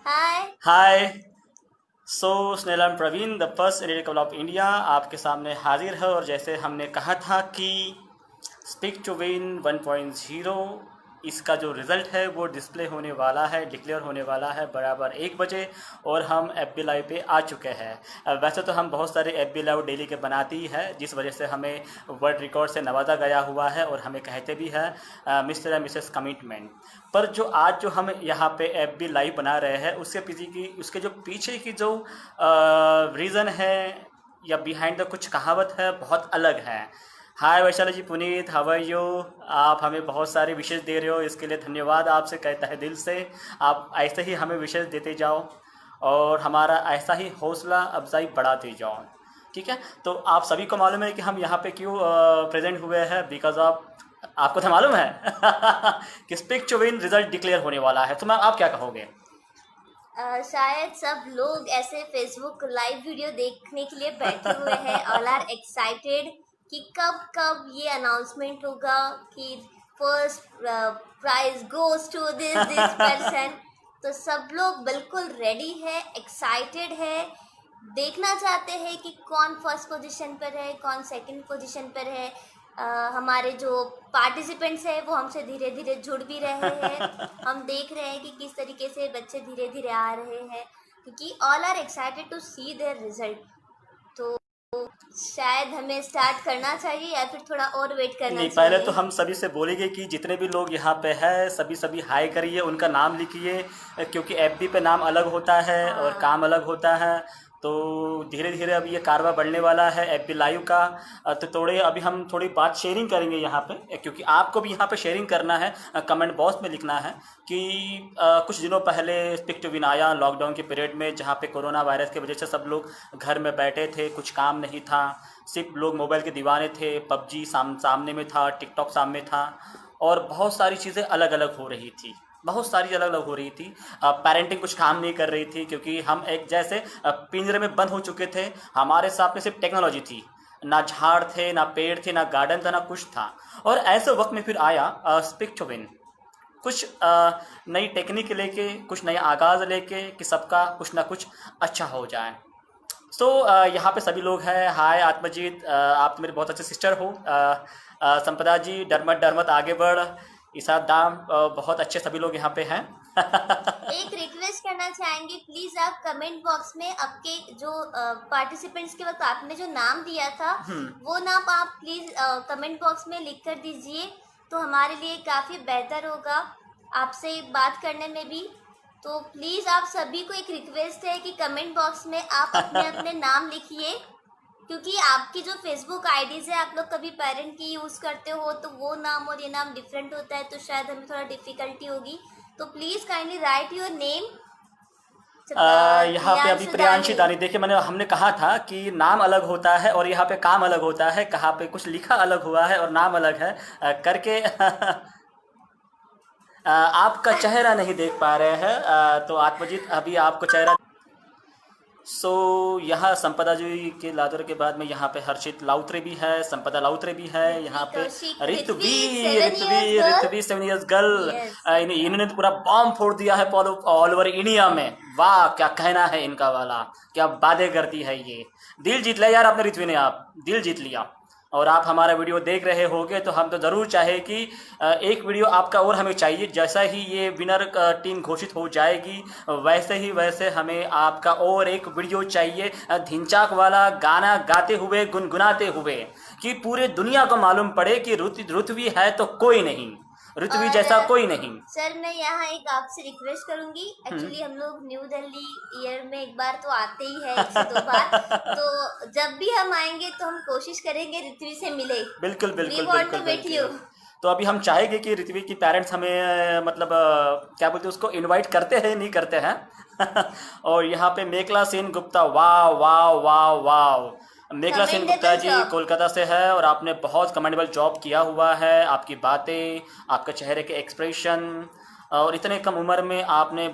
हाय। Hi. So स्नेलम Praveen the first radical of India आपके सामने हाजिर है। और जैसे हमने कहा था कि स्पीक टू विन 1.0 इसका जो रिज़ल्ट है वो डिस्प्ले होने वाला है, डिक्लेयर होने वाला है बराबर 1 बजे। और हम एफ बी लाइव पे आ चुके हैं। वैसे तो हम बहुत सारे एफ बी लाइव डेली के बनाते ही है, जिस वजह से हमें वर्ल्ड रिकॉर्ड से नवाजा गया हुआ है और हमें कहते भी है मिस्टर एंड मिसेस कमिटमेंट। पर जो आज जो हम यहाँ पे एफ बी लाइव बना रहे हैं उसके जो पीछे की जो रीज़न है या बिहाइंड द कुछ कहावत है बहुत अलग है। हाय वैशाली जी, पुनीत, हाउ आर यू? आप हमें बहुत सारे विशेष दे रहे हो, इसके लिए धन्यवाद आपसे कहता है दिल से। आप ऐसे ही हमें विशेष देते जाओ और हमारा ऐसा ही हौसला अफजाई बढ़ाते जाओ। ठीक है, तो आप सभी को मालूम है कि हम यहाँ पे क्यों प्रेजेंट हुए हैं, बिकॉज ऑफ आपको तो मालूम है कि speak to win result declare होने वाला है। तो मैम आप क्या कहोगे? शायद सब लोग ऐसे फेसबुक लाइव वीडियो देखने के लिए बैठे हुए हैं। ऑल आर एक्साइटेड कि कब कब ये अनाउंसमेंट होगा कि first prize goes to this person. तो सब लोग बिल्कुल रेडी है, एक्साइटेड है, देखना चाहते हैं कि कौन फर्स्ट पोजीशन पर है, कौन सेकंड पोजीशन पर है। हमारे जो पार्टिसिपेंट्स हैं वो हमसे धीरे धीरे जुड़ भी रहे हैं। हम देख रहे हैं कि किस तरीके से बच्चे धीरे धीरे आ रहे हैं, क्योंकि all are excited to see their result. तो शायद हमें स्टार्ट करना चाहिए या फिर थोड़ा और वेट करना नहीं, पहले तो चाहिए। हम सभी से बोलेंगे कि जितने भी लोग यहाँ पे हैं सभी सभी हाई करिए, उनका नाम लिखिए, क्योंकि एफबी पे नाम अलग होता है और हाँ। काम अलग होता है। तो धीरे धीरे अभी ये कारवा बढ़ने वाला है एफबी लाइव का। तो थोड़े अभी हम थोड़ी बात शेयरिंग करेंगे यहाँ पे, क्योंकि आपको भी यहाँ पे शेयरिंग करना है। कमेंट बॉक्स में लिखना है कि कुछ दिनों पहले स्पीक टू विन आया लॉकडाउन के पीरियड में, जहाँ पे कोरोना वायरस की वजह से सब लोग घर में बैठे थे, कुछ काम नहीं था, सिर्फ लोग मोबाइल के दीवाने थे, पबजी सामने में था, टिकटॉक सामने था, और बहुत सारी चीज़ें अलग अलग हो रही थी, बहुत सारी अलग अलग हो रही थी। पेरेंटिंग कुछ काम नहीं कर रही थी, क्योंकि हम एक जैसे पिंजरे में बंद हो चुके थे। हमारे साथ में सिर्फ टेक्नोलॉजी थी, ना झाड़ थे, ना पेड़ थे, ना गार्डन था, ना कुछ था। और ऐसे वक्त में फिर आया स्पीक टू विन, कुछ नई टेक्निक लेके, कुछ नया आगाज़ लेके कि सबका कुछ ना कुछ अच्छा हो जाए। सो यहाँ पे सभी लोग हैं। हाय आत्मजीत, आप तो मेरे बहुत अच्छे सिस्टर हो। संपदा जी, डरमत डरमत आगे बढ़, ईसा दाम, बहुत अच्छे सभी लोग यहाँ पे हैं। एक रिक्वेस्ट करना चाहेंगे, प्लीज आप कमेंट बॉक्स में आपके जो पार्टिसिपेंट्स के वक्त आपने जो नाम दिया था वो नाम आप प्लीज कमेंट बॉक्स में लिख कर दीजिए, तो हमारे लिए काफ़ी बेहतर होगा आपसे बात करने में भी। तो प्लीज़ आप सभी को एक रिक्वेस्ट है कि कमेंट बॉक्स में आप अपने अपने नाम लिखिए, क्योंकि आपकी जो फेसबुक आईडीज है, आप लोग कभी पेरेंट की यूज़ करते हो तो वो नाम और ये नाम डिफरेंट होता है, तो शायद हमें थोड़ा डिफ़िकल्टी होगी। तो please kindly right your name. यहाँ पे अभी प्रियांशु प्रियांशी दानी। दानी, देखिए हमने कहा था कि नाम अलग होता है और यहाँ पे काम अलग होता है। कहाँ पे कुछ लिखा अलग हुआ है और नाम अलग है करके आपका चेहरा नहीं देख पा रहे हैं, तो आत्मजीत अभी आपको चेहरा। सो यहाँ संपदा जी के लादर के बाद में यहाँ पे हर्षित लाउत्रे भी है, संपदा लाउत्रे भी है ऋत्वी यहाँ पे। Kaushik, Ritvi Ritvi 7 years Ritvi girl. Ritvi 7 years girl. Yes. इन्होंने तो पूरा बॉम्ब फोड़ दिया है ऑल ओवर इंडिया में। वाह, क्या कहना है इनका वाला, क्या बातें करती है ये। दिल जीत लिया यार आपने ऋत्वी ने, आप दिल जीत लिया। और आप हमारा वीडियो देख रहे होगे तो हम तो ज़रूर चाहे कि एक वीडियो आपका और हमें चाहिए। जैसा ही ये विनर टीम घोषित हो जाएगी वैसे हमें आपका और एक वीडियो चाहिए, धिनचाक वाला गाना गाते हुए, गुनगुनाते हुए, कि पूरे दुनिया को मालूम पड़े कि ऋत्वी है तो कोई नहीं, ऋत्वी और जैसा कोई नहीं। सर, मैं यहाँ एक आपसे रिक्वेस्ट करूंगी। एक्चुअली हम लोग न्यू दिल्ली ईयर में एक बार तो आते ही है, 1 से 2 बार। तो जब भी हम आएंगे तो हम कोशिश करेंगे ऋत्वी से मिले। बिल्कुल वी बिल्कुल वांट बिल्कुल टू मीट यू। बिल्कुल। तो अभी हम चाहेंगे कि ऋत्वी की पेरेंट्स हमें मतलब क्या बोलते हैं उसको, इनवाइट करते हैं नहीं करते हैं। और यहाँ पे मेखला सेन गुप्ता, वाह वाह वाह वाह। मेखला सेन गुप्ता कमेंडेबल जी जॉब। कोलकाता से है और आपने बहुत कमेंडेबल जॉब किया हुआ है। आपकी बातें, आपके चेहरे के एक्सप्रेशन, और इतने कम उम्र में आपने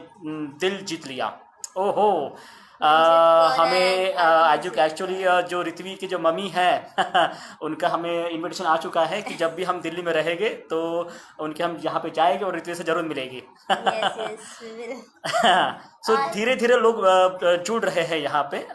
दिल जीत लिया। ओहो। मंजित कौर हमें है एक्चुअली जो ऋत्वी की जो मम्मी है उनका हमें इनविटेशन आ चुका है कि जब भी हम दिल्ली में रहेंगे तो उनके हम यहाँ पे जाएंगे और ऋत्वी से जरूर मिलेगी। यस यस सो धीरे धीरे लोग जुड़ रहे हैं यहाँ पे।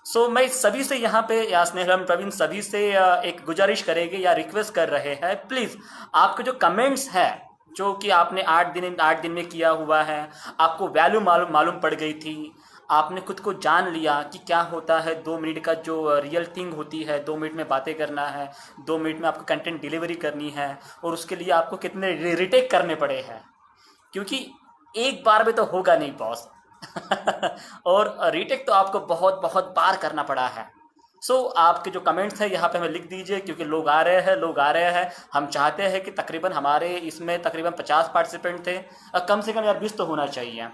सो मैं सभी से यहाँ पे या स्नेहल प्रवीण सभी से एक गुजारिश करेंगे या रिक्वेस्ट कर रहे हैं, प्लीज़ आपके जो कमेंट्स है जो कि आपने 8 दिन में किया हुआ है, आपको वैल्यू मालूम पड़ गई थी, आपने खुद को जान लिया कि क्या होता है 2 मिनट का जो रियल थिंग होती है, 2 मिनट में बातें करना है, 2 मिनट में आपको कंटेंट डिलीवरी करनी है और उसके लिए आपको कितने रिटेक करने पड़े हैं, क्योंकि एक बार में तो होगा नहीं बॉस। और रीटेक तो आपको बहुत बहुत बार करना पड़ा है। सो आपके जो कमेंट्स हैं यहाँ पे हमें लिख दीजिए, क्योंकि लोग आ रहे हैं। हम चाहते हैं कि तकरीबन हमारे इसमें तकरीबन 50 पार्टिसिपेंट थे, कम से कम यार 20 तो होना चाहिए।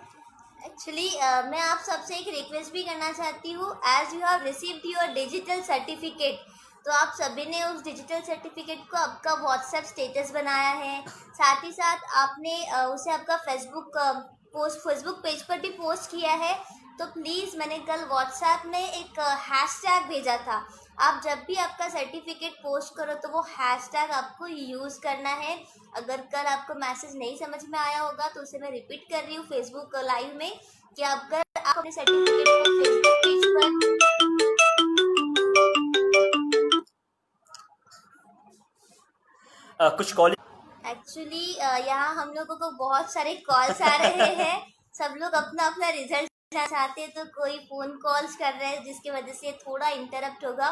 एक्चुअली मैं आप सबसे एक रिक्वेस्ट भी करना चाहती हूँ, as you have received your digital certificate, तो आप सभी ने उस डिजिटल सर्टिफिकेट को आपका व्हाट्सएप स्टेटस बनाया है, साथ ही साथ आपने उसे आपका फेसबुक पेज पर भी पोस्ट किया है। तो प्लीज़, मैंने कल व्हाट्सएप में एक हैशटैग भेजा था, आप जब भी आपका सर्टिफिकेट पोस्ट करो तो वो हैशटैग आपको यूज़ करना है। अगर कल आपको मैसेज नहीं समझ में आया होगा तो उसे मैं रिपीट कर रही हूँ फेसबुक लाइव में कि अगर आप अपने सर्टिफिकेट को फेसबुक पेज पर कुछ कॉलिंग एक्चुअली यहाँ हम लोगों को बहुत सारे कॉल्स आ रहे हैं, सब लोग अपना अपना रिजल्ट चाहते हैं, तो कोई फ़ोन कॉल्स कर रहे हैं जिसकी वजह से थोड़ा इंटरप्ट होगा।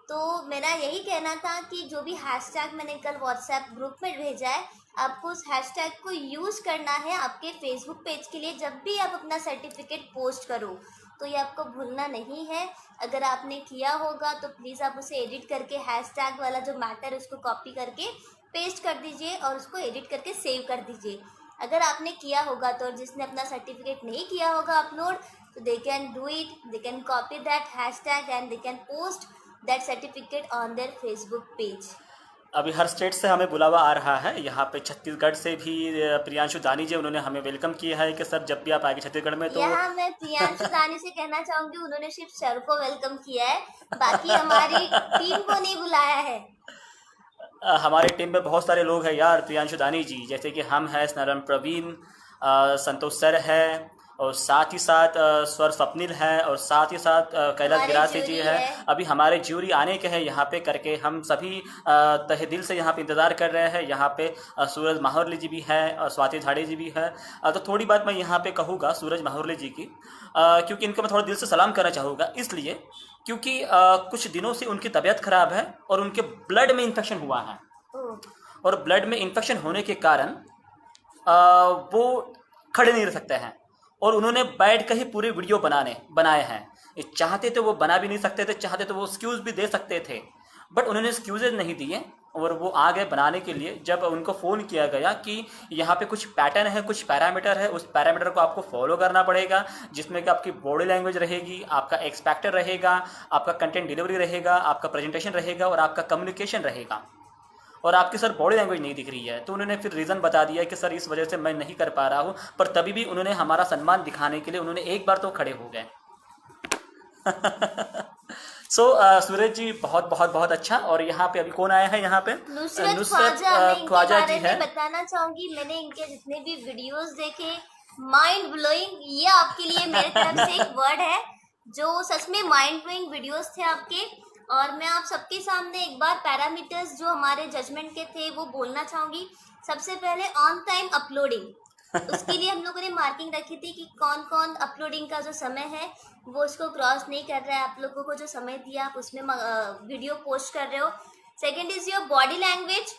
तो मेरा यही कहना था कि जो भी हैशटैग मैंने कल व्हाट्सएप ग्रुप में भेजा है, आपको उस हैशटैग को यूज़ करना है आपके फेसबुक पेज के लिए। जब भी आप अपना सर्टिफिकेट पोस्ट करो तो ये आपको भूलना नहीं है। अगर आपने किया होगा तो प्लीज़ आप उसे एडिट करके हैशटैग वाला जो मैटर उसको कॉपी करके पेस्ट कर दीजिए और उसको एडिट करके सेव कर दीजिए। अगर आपने किया होगा तो, और जिसने अपना सर्टिफिकेट नहीं किया होगा अपलोड, तो they can do it, they can copy that hashtag and they can post that certificate on their Facebook page. अभी हर स्टेट से हमें बुलावा आ रहा है। यहाँ पे छत्तीसगढ़ से भी प्रियांशु दानी जी, उन्होंने हमें वेलकम किया है कि सर जब भी आप आएंगे छत्तीसगढ़ में तो यहाँ मैं प्रियांशु दानी से कहना चाहूँगी, उन्होंने सिर्फ सर को वेलकम किया है, बाकी हमारी टीम को नहीं बुलाया है। हमारी टीम में बहुत सारे लोग हैं यार प्रियांशु दानी जी, जैसे कि हम हैं, स्नेहल प्रवीण, संतोष सर है, और साथ ही साथ स्वर स्वप्निल है, और साथ ही साथ कैलाश गिरासी जी है। अभी हमारे ज्यूरी आने के हैं यहाँ पे करके, हम सभी तहे दिल से यहाँ पे इंतज़ार कर रहे हैं। यहाँ पे सूरज माहौरली जी भी है और स्वाति झाड़े जी भी है। तो थोड़ी बात मैं यहाँ पे कहूँगा सूरज माहौरली जी की, क्योंकि इनको मैं थोड़ा दिल से सलाम करना चाहूँगा, इसलिए क्योंकि कुछ दिनों से उनकी तबीयत ख़राब है और उनके ब्लड में इन्फेक्शन हुआ है, और ब्लड में इन्फेक्शन होने के कारण वो खड़े नहीं रह सकते हैं, और उन्होंने बैठ कर ही पूरे वीडियो बनाए हैं। ये चाहते तो वो बना भी नहीं सकते थे, चाहते तो वो एक्सक्यूज़ भी दे सकते थे, बट उन्होंने एक्सक्यूज़ेज नहीं दिए और वो आ गए बनाने के लिए। जब उनको फ़ोन किया गया कि यहाँ पे कुछ पैटर्न है, कुछ पैरामीटर है, उस पैरामीटर को आपको फॉलो करना पड़ेगा, जिसमें कि आपकी बॉडी लैंग्वेज रहेगी, आपका एक्स फैक्टर रहेगा, आपका कंटेंट डिलीवरी रहेगा, आपका प्रेजेंटेशन रहेगा और आपका कम्युनिकेशन रहेगा, और आपकी सर बॉडी लैंग्वेज नहीं दिख रही है, तो उन्होंने फिर रीज़न बता दिया कि सर इस वजह से मैं नहीं कर पा रहा हूँ। पर तभी भी उन्होंने हमारा सम्मान दिखाने के लिए उन्होंने एक बार तो खड़े हो गए। सो सूरज जी बहुत बहुत बहुत अच्छा। और यहाँ पे अभी कौन आया है? यहाँ पे नुसरत ख्वाजा जी है। बताना चाहूंगी, मैंने इनके जितने भी वीडियोस देखे, माइंड ब्लोइंग, ये आपके लिए मेरे तरफ से एक वर्ड है, जो सच में माइंड ब्लोइंग वीडियोस थे आपके। और मैं आप सबके सामने एक बार पैरामीटर्स जो हमारे जजमेंट के थे वो बोलना चाहूँगी। सबसे पहले ऑन टाइम अपलोडिंग, उसके लिए हम लोगों ने मार्किंग रखी थी कि कौन कौन अपलोडिंग का जो समय है वो उसको क्रॉस नहीं कर रहा है। आप लोगों को जो समय दिया आप उसमें वीडियो पोस्ट कर रहे हो। Second is your body language,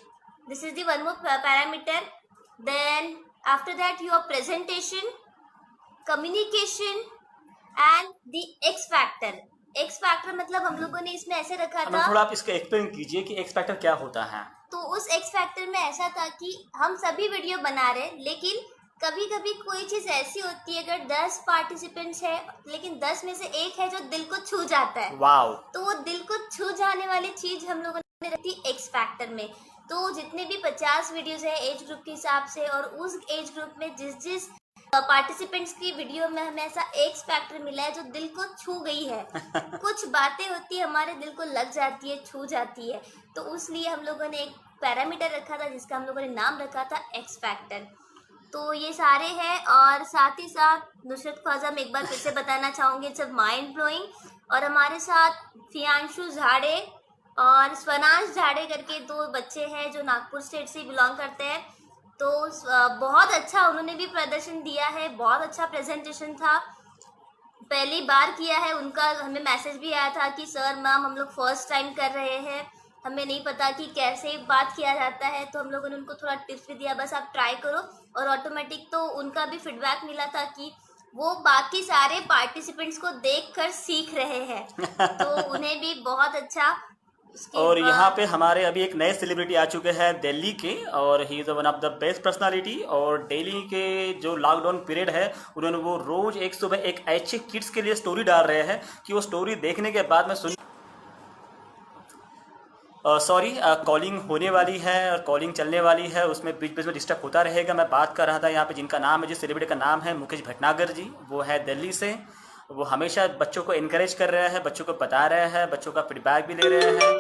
this is the one more parameter. Then after that your presentation, communication and the X factor. X factor मतलब हम लोगों ने इसमें ऐसे रखा था, थोड़ा आप इसका एक्सप्लेन कीजिए कि एक्स फैक्टर क्या होता है। तो उस एक्स फैक्टर में ऐसा था कि हम सभी वीडियो बना रहे, लेकिन कभी कभी कोई चीज़ ऐसी होती है, अगर 10 पार्टिसिपेंट्स है लेकिन 10 में से एक है जो दिल को छू जाता है, वाओ, तो वो दिल को छू जाने वाली चीज़ हम लोगों ने रखी एक्स फैक्टर में। तो जितने भी 50 वीडियोस है एज ग्रुप के हिसाब से, और उस एज ग्रुप में जिस पार्टिसिपेंट्स की वीडियो में हमें ऐसा एक्स फैक्टर मिला है जो दिल को छू गई है। कुछ बातें होती है हमारे दिल को लग जाती है, छू जाती है, तो इसलिए हम लोगों ने एक पैरामीटर रखा था जिसका हम लोगों ने नाम रखा था एक्स फैक्टर। तो ये सारे हैं, और साथ ही साथ नुसरत ख्वाजा में एक बार फिर से बताना चाहूँगी, सब माइंड ब्लोइंग। और हमारे साथ फियांशु झाड़े और स्वनांश झाड़े करके 2 बच्चे हैं जो नागपुर स्टेट से बिलोंग करते हैं। तो बहुत अच्छा उन्होंने भी प्रदर्शन दिया है, बहुत अच्छा प्रेजेंटेशन था, पहली बार किया है उनका। हमें मैसेज भी आया था कि सर मैम हम लोग फर्स्ट टाइम कर रहे हैं, हमें नहीं पता कि कैसे बात किया जाता है, तो हम लोगों ने उनको थोड़ा टिप्स भी दिया, बस आप ट्राई करो। और ऑटोमेटिक तो उनका भी फीडबैक मिला था कि वो बाकी सारे पार्टिसिपेंट्स को देखकर सीख रहे हैं, तो उन्हें भी बहुत अच्छा। और यहाँ पे हमारे अभी एक नए सेलिब्रिटी आ चुके हैं दिल्ली के, और he is one of the best personality. और दिल्ली के जो लॉकडाउन पीरियड है उन्होंने वो रोज़ एक सुबह एक ऐसे किड्स के लिए स्टोरी डाल रहे हैं कि वो स्टोरी देखने के बाद में सुन सॉरी कॉलिंग होने वाली है और कॉलिंग चलने वाली है, उसमें बीच बीच में डिस्टर्ब होता रहेगा। मैं बात कर रहा था यहाँ पे जिनका नाम है, जिस सेलिब्रिटी का नाम है मुकेश भटनागर जी, वो है दिल्ली से। वो हमेशा बच्चों को इनकरेज कर रहे हैं, बच्चों को बता रहे हैं, बच्चों का फीडबैक भी ले रहे हैं।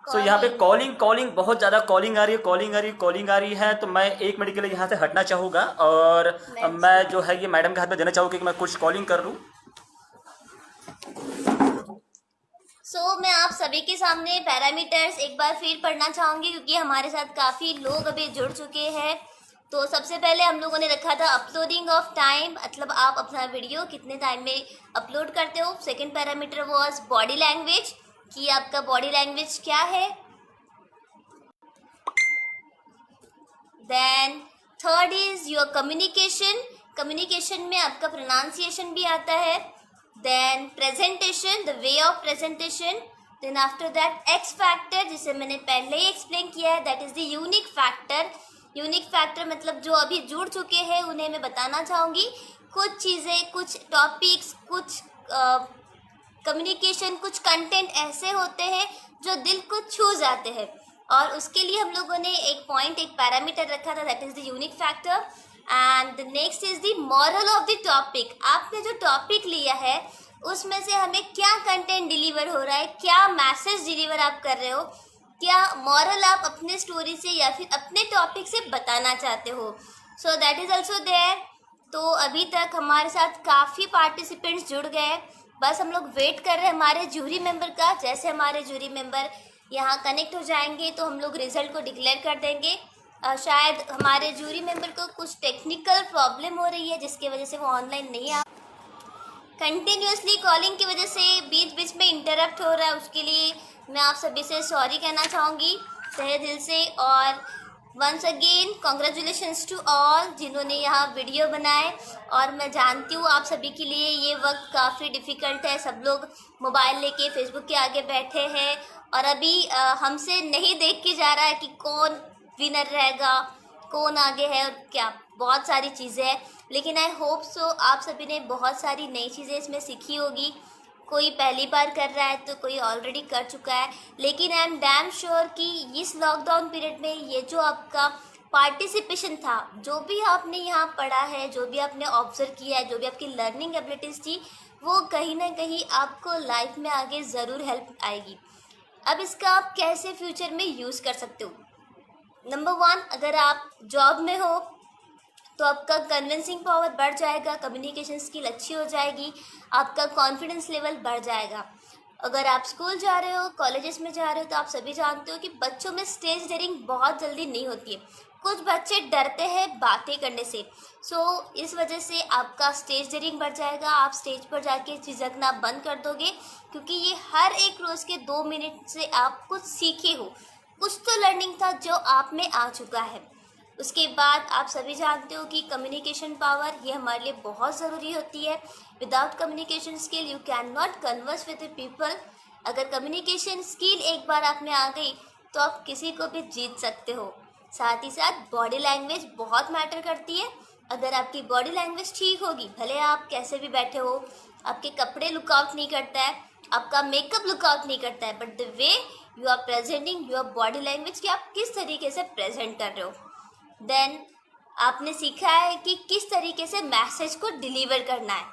सो यहाँ पे कॉलिंग बहुत ज़्यादा कॉलिंग आ रही है, तो मैं 1 मिनट के लिए यहाँ से हटना चाहूँगा, और मैं जो है ये मैडम के हाथ में देना चाहूँगा कि मैं कुछ कॉलिंग कर लूँ। मैं आप सभी के सामने पैरामीटर्स एक बार फिर पढ़ना चाहूँगी, क्योंकि हमारे साथ काफ़ी लोग अभी जुड़ चुके हैं। तो सबसे पहले हम लोगों ने रखा था अपलोडिंग ऑफ टाइम, मतलब आप अपना वीडियो कितने टाइम में अपलोड करते हो। Second parameter was body language, कि आपका बॉडी लैंग्वेज क्या है। Then third is your communication में आपका प्रोनाउंसिएशन भी आता है। Then presentation, the way of presentation. Then after that X factor, जिसे मैंने पहले ही एक्सप्लेन किया है, that is the unique factor मतलब जो अभी जुड़ चुके हैं उन्हें मैं बताना चाहूँगी कुछ चीज़ें, कुछ टॉपिक्स, कुछ कम्युनिकेशन, कुछ कंटेंट ऐसे होते हैं जो दिल को छू जाते हैं, और उसके लिए हम लोगों ने एक पैरामीटर रखा था, that is the unique factor. And the next is the moral of the topic. आपने जो टॉपिक लिया है उसमें से हमें क्या कंटेंट डिलीवर हो रहा है, क्या मैसेज डिलीवर आप कर रहे हो, क्या मॉरल आप अपने स्टोरी से या फिर अपने टॉपिक से बताना चाहते हो। So that is also there. तो अभी तक हमारे साथ काफ़ी पार्टिसिपेंट्स जुड़ गए, बस हम लोग वेट कर रहे हैं हमारे जूरी मेंबर का। जैसे हमारे जूरी मेंबर यहाँ कनेक्ट हो जाएंगे तो हम लोग रिजल्ट को डिक्लेयर कर देंगे। शायद हमारे जूरी मेंबर को कुछ टेक्निकल प्रॉब्लम हो रही है जिसकी वजह से वो ऑनलाइन नहीं आ, कंटिन्यूसली कॉलिंग की वजह से बीच बीच में इंटरप्ट हो रहा है, उसके लिए मैं आप सभी से सॉरी कहना चाहूँगी तहे दिल से। और once again congratulations to all जिन्होंने यहाँ वीडियो बनाए। और मैं जानती हूँ आप सभी के लिए ये वक्त काफ़ी डिफ़िकल्ट है, सब लोग मोबाइल लेके फेसबुक के आगे बैठे हैं और अभी हमसे नहीं देख के जा रहा है कि कौन विनर रहेगा, कौन आगे है और क्या, बहुत सारी चीज़ें हैं। लेकिन आई होप सो आप सभी ने बहुत सारी नई चीज़ें इसमें सीखी होगी। कोई पहली बार कर रहा है तो कोई ऑलरेडी कर चुका है, लेकिन आई एम डैम श्योर कि इस लॉकडाउन पीरियड में ये जो आपका पार्टिसिपेशन था, जो भी आपने यहाँ पढ़ा है, जो भी आपने ऑब्जर्व किया है, जो भी आपकी लर्निंग एबिलिटीज़ थी, वो कहीं ना कहीं आपको लाइफ में आगे ज़रूर हेल्प आएगी। अब इसका आप कैसे फ्यूचर में यूज़ कर सकते हो। नंबर 1, अगर आप जॉब में हो तो आपका कन्विंसिंग पावर बढ़ जाएगा, कम्युनिकेशन स्किल अच्छी हो जाएगी, आपका कॉन्फिडेंस लेवल बढ़ जाएगा। अगर आप स्कूल जा रहे हो, कॉलेजेस में जा रहे हो, तो आप सभी जानते हो कि बच्चों में स्टेज डेयरिंग बहुत जल्दी नहीं होती है। कुछ बच्चे डरते हैं बातें करने से, इस वजह से आपका स्टेज डेयरिंग बढ़ जाएगा। आप स्टेज पर जाके झिझकना बंद कर दोगे, क्योंकि ये हर एक रोज़ के 2 मिनट से आप कुछ सीखे हो, कुछ तो लर्निंग था जो आप में आ चुका है। उसके बाद आप सभी जानते हो कि कम्युनिकेशन पावर ये हमारे लिए बहुत ज़रूरी होती है। Without communication skill you can not converse with the people. अगर कम्युनिकेशन स्किल एक बार आप में आ गई तो आप किसी को भी जीत सकते हो। साथ ही साथ बॉडी लैंग्वेज बहुत मैटर करती है। अगर आपकी बॉडी लैंग्वेज ठीक होगी, भले आप कैसे भी बैठे हो, आपके कपड़े लुकआउट नहीं करता है, आपका मेकअप लुकआउट नहीं करता है, but the way you are presenting your body language, कि आप किस तरीके से प्रेजेंट कर रहे हो। देन आपने सीखा है कि किस तरीके से मैसेज को डिलीवर करना है,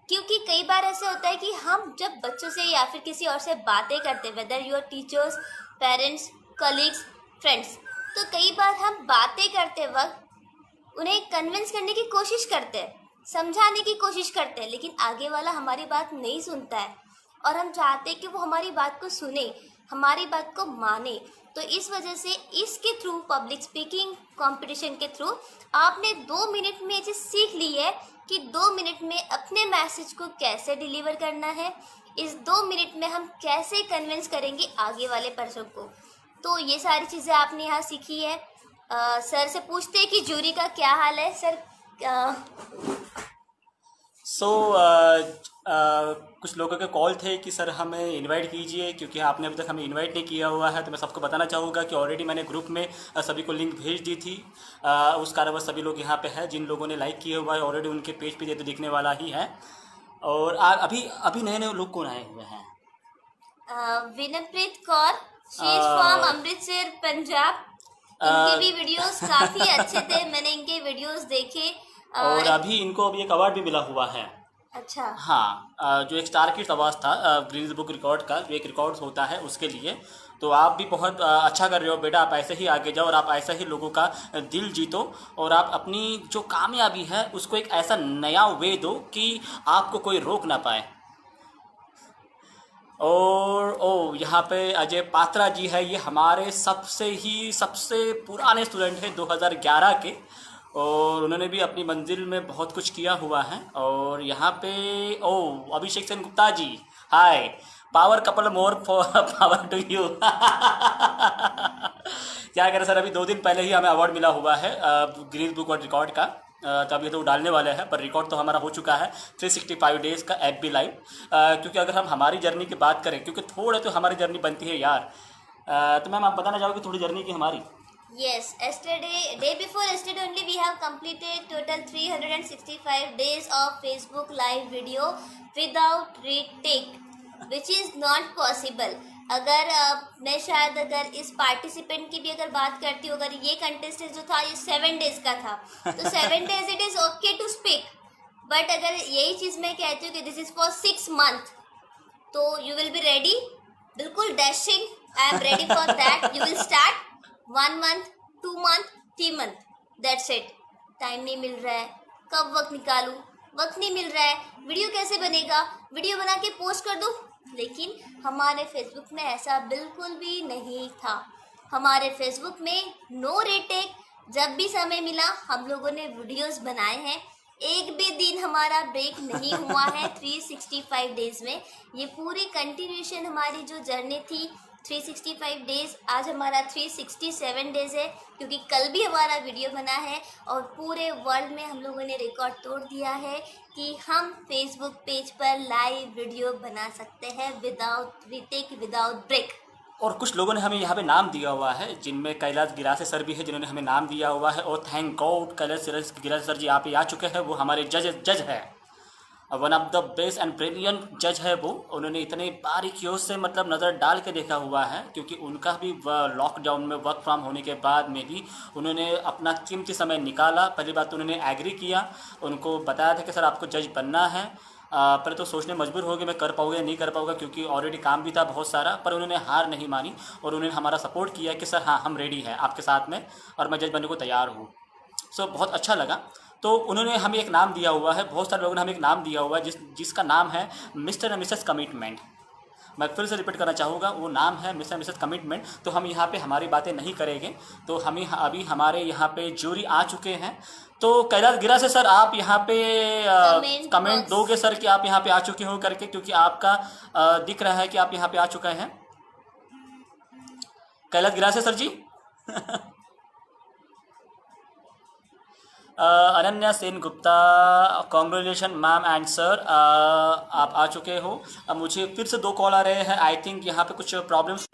क्योंकि कई बार ऐसे होता है कि हम जब बच्चों से या फिर किसी और से बातें करते हैं, whether your teachers, parents, colleagues, friends, तो कई बार हम बातें करते वक्त उन्हें कन्विंस करने की कोशिश करते हैं, समझाने की कोशिश करते हैं, लेकिन आगे वाला हमारी बात नहीं सुनता है और हम चाहते हैं कि वो हमारी बात को सुने, हमारी बात को माने। तो इस वजह से इसके थ्रू, पब्लिक स्पीकिंग कंपटीशन के थ्रू, आपने 2 मिनट में ये चीज़ सीख ली है कि 2 मिनट में अपने मैसेज को कैसे डिलीवर करना है, इस 2 मिनट में हम कैसे कन्विंस करेंगे आगे वाले पर्सन को। तो ये सारी चीज़ें आपने यहाँ सीखी है। सर से पूछते हैं कि जूरी का क्या हाल है सर। कुछ लोगों के कॉल थे कि सर हमें इनवाइट कीजिए, क्योंकि आपने अभी तक हमें इनवाइट नहीं किया हुआ है। तो मैं सबको बताना चाहूँगा कि ऑलरेडी मैंने ग्रुप में सभी को लिंक भेज दी थी। उस कारणवश सभी लोग यहाँ पे हैं। जिन लोगों ने लाइक किया हुआ है ऑलरेडी उनके पेज पे ये तो दिखने वाला ही है। और अभी अभी नए नए लोग कौन आए हुए हैं? Vinaypreet Kaur, she is from Amritsar, Punjab. इनके भी वीडियोस काफी अच्छे थे, मैंने इनके वीडियोस देखे। और अभी इनको अभी एक अवार्ड भी मिला हुआ है। अच्छा। हाँ, जो एक स्टार किड्स अवार्ड था गिनीज बुक रिकॉर्ड का, जो एक रिकॉर्ड होता है उसके लिए। तो आप भी बहुत अच्छा कर रहे हो बेटा। आप ऐसे ही आगे जाओ और आप ऐसा ही लोगों का दिल जीतो और आप अपनी जो कामयाबी है उसको एक ऐसा नया वे दो कि आपको कोई रोक ना पाए। और यहाँ पे अजय पात्रा जी है, ये हमारे सबसे पुराने स्टूडेंट हैं 2011 के, और उन्होंने भी अपनी मंजिल में बहुत कुछ किया हुआ है। और यहाँ पे Abhishek Sen Gupta ji, hi, power couple more for power to you. क्या करें सर, अभी 2 दिन पहले ही हमें अवार्ड मिला हुआ है गिनीज बुक वर्ल्ड रिकॉर्ड का। तो अभी तो डालने वाले हैं, पर रिकॉर्ड तो हमारा हो चुका है 365 डेज़ का FB लाइव। क्योंकि अगर हम हमारी जर्नी की बात करें, क्योंकि थोड़ा तो हमारी जर्नी बनती है यार। तो मैम आप बताना चाहोगे थोड़ी जर्नी की हमारी? Yes, day before yesterday only we have completed total 365 days of Facebook live video without retake, which is not possible. अगर मैं शायद अगर इस पार्टिसिपेंट की भी अगर बात करती हूँ, अगर ये कंटेस्टेंट जो था ये 7 डेज का था, तो 7 days it is okay to speak. But अगर यही चीज़ मैं कहती हूँ कि दिस इज फॉर 6 months, तो यू विल बी रेडी, बिल्कुल dashing. I am ready for that. You will start 1 month, 2 month, 3 month, that's it. Time नहीं मिल रहा है, कब वक्त निकालूं, वक्त नहीं मिल रहा है, वीडियो कैसे बनेगा, वीडियो बना के पोस्ट कर दूं। लेकिन हमारे फेसबुक में ऐसा बिल्कुल भी नहीं था। हमारे फेसबुक में नो रेटेक, जब भी समय मिला हम लोगों ने वीडियोस बनाए हैं। एक भी दिन हमारा ब्रेक नहीं हुआ है 365 डेज में। ये पूरी कंटिन्यूशन हमारी जो जर्नी थी 365 डेज, आज हमारा 367 डेज है, क्योंकि कल भी हमारा वीडियो बना है। और पूरे वर्ल्ड में हम लोगों ने रिकॉर्ड तोड़ दिया है कि हम फेसबुक पेज पर लाइव वीडियो बना सकते हैं विदाउट रीटेक, विदाउट ब्रेक। और कुछ लोगों ने हमें यहाँ पे नाम दिया हुआ है, जिनमें कैलाश गिलासे सर भी है, जिन्होंने हमें नाम दिया हुआ है। और थैंक गॉड कैलाश गिलासे सर जी यहाँ पे आ चुके हैं। वो हमारे जज है, one of the best and brilliant जज है वो। उन्होंने इतने बारीकियों से मतलब नज़र डाल के देखा हुआ है, क्योंकि उनका भी लॉकडाउन में वर्क फ्रॉम होने के बाद में भी उन्होंने अपना कीमती समय निकाला। पहली बात तो उन्होंने एग्री किया, उनको बताया था कि सर आपको जज बनना है। पहले तो सोचने मजबूर हो गए मैं कर पाऊँगा नहीं कर पाऊँगा, क्योंकि ऑलरेडी काम भी था बहुत सारा। पर उन्होंने हार नहीं मानी और उन्होंने हमारा सपोर्ट किया कि सर हाँ हम रेडी हैं आपके साथ में और मैं जज बनने को तैयार हूँ। सो बहुत अच्छा लगा। तो उन्होंने हमें एक नाम दिया हुआ है, बहुत सारे लोगों ने हमें एक नाम दिया हुआ है जिसका नाम है मिस्टर एंड मिसेस कमिटमेंट। मैं फिर से रिपीट करना चाहूँगा, वो नाम है मिस्टर एंड मिसेस कमिटमेंट। तो हम यहाँ पे हमारी बातें नहीं करेंगे। तो हमें अभी हमारे यहाँ पे जूरी आ चुके हैं। तो कैलाश गिरा से सर आप यहाँ पे कमेंट दोगे सर कि आप यहाँ पे आ चुके हो करके, क्योंकि आपका दिख रहा है कि आप यहाँ पे आ चुके हैं। कैलाश गिरा से sir ji. Ananya Sen Gupta, congratulation ma'am and sir, आप आ चुके हो। अब मुझे फिर से 2 कॉल आ रहे हैं। आई थिंक यहाँ पे कुछ प्रॉब्लम्स।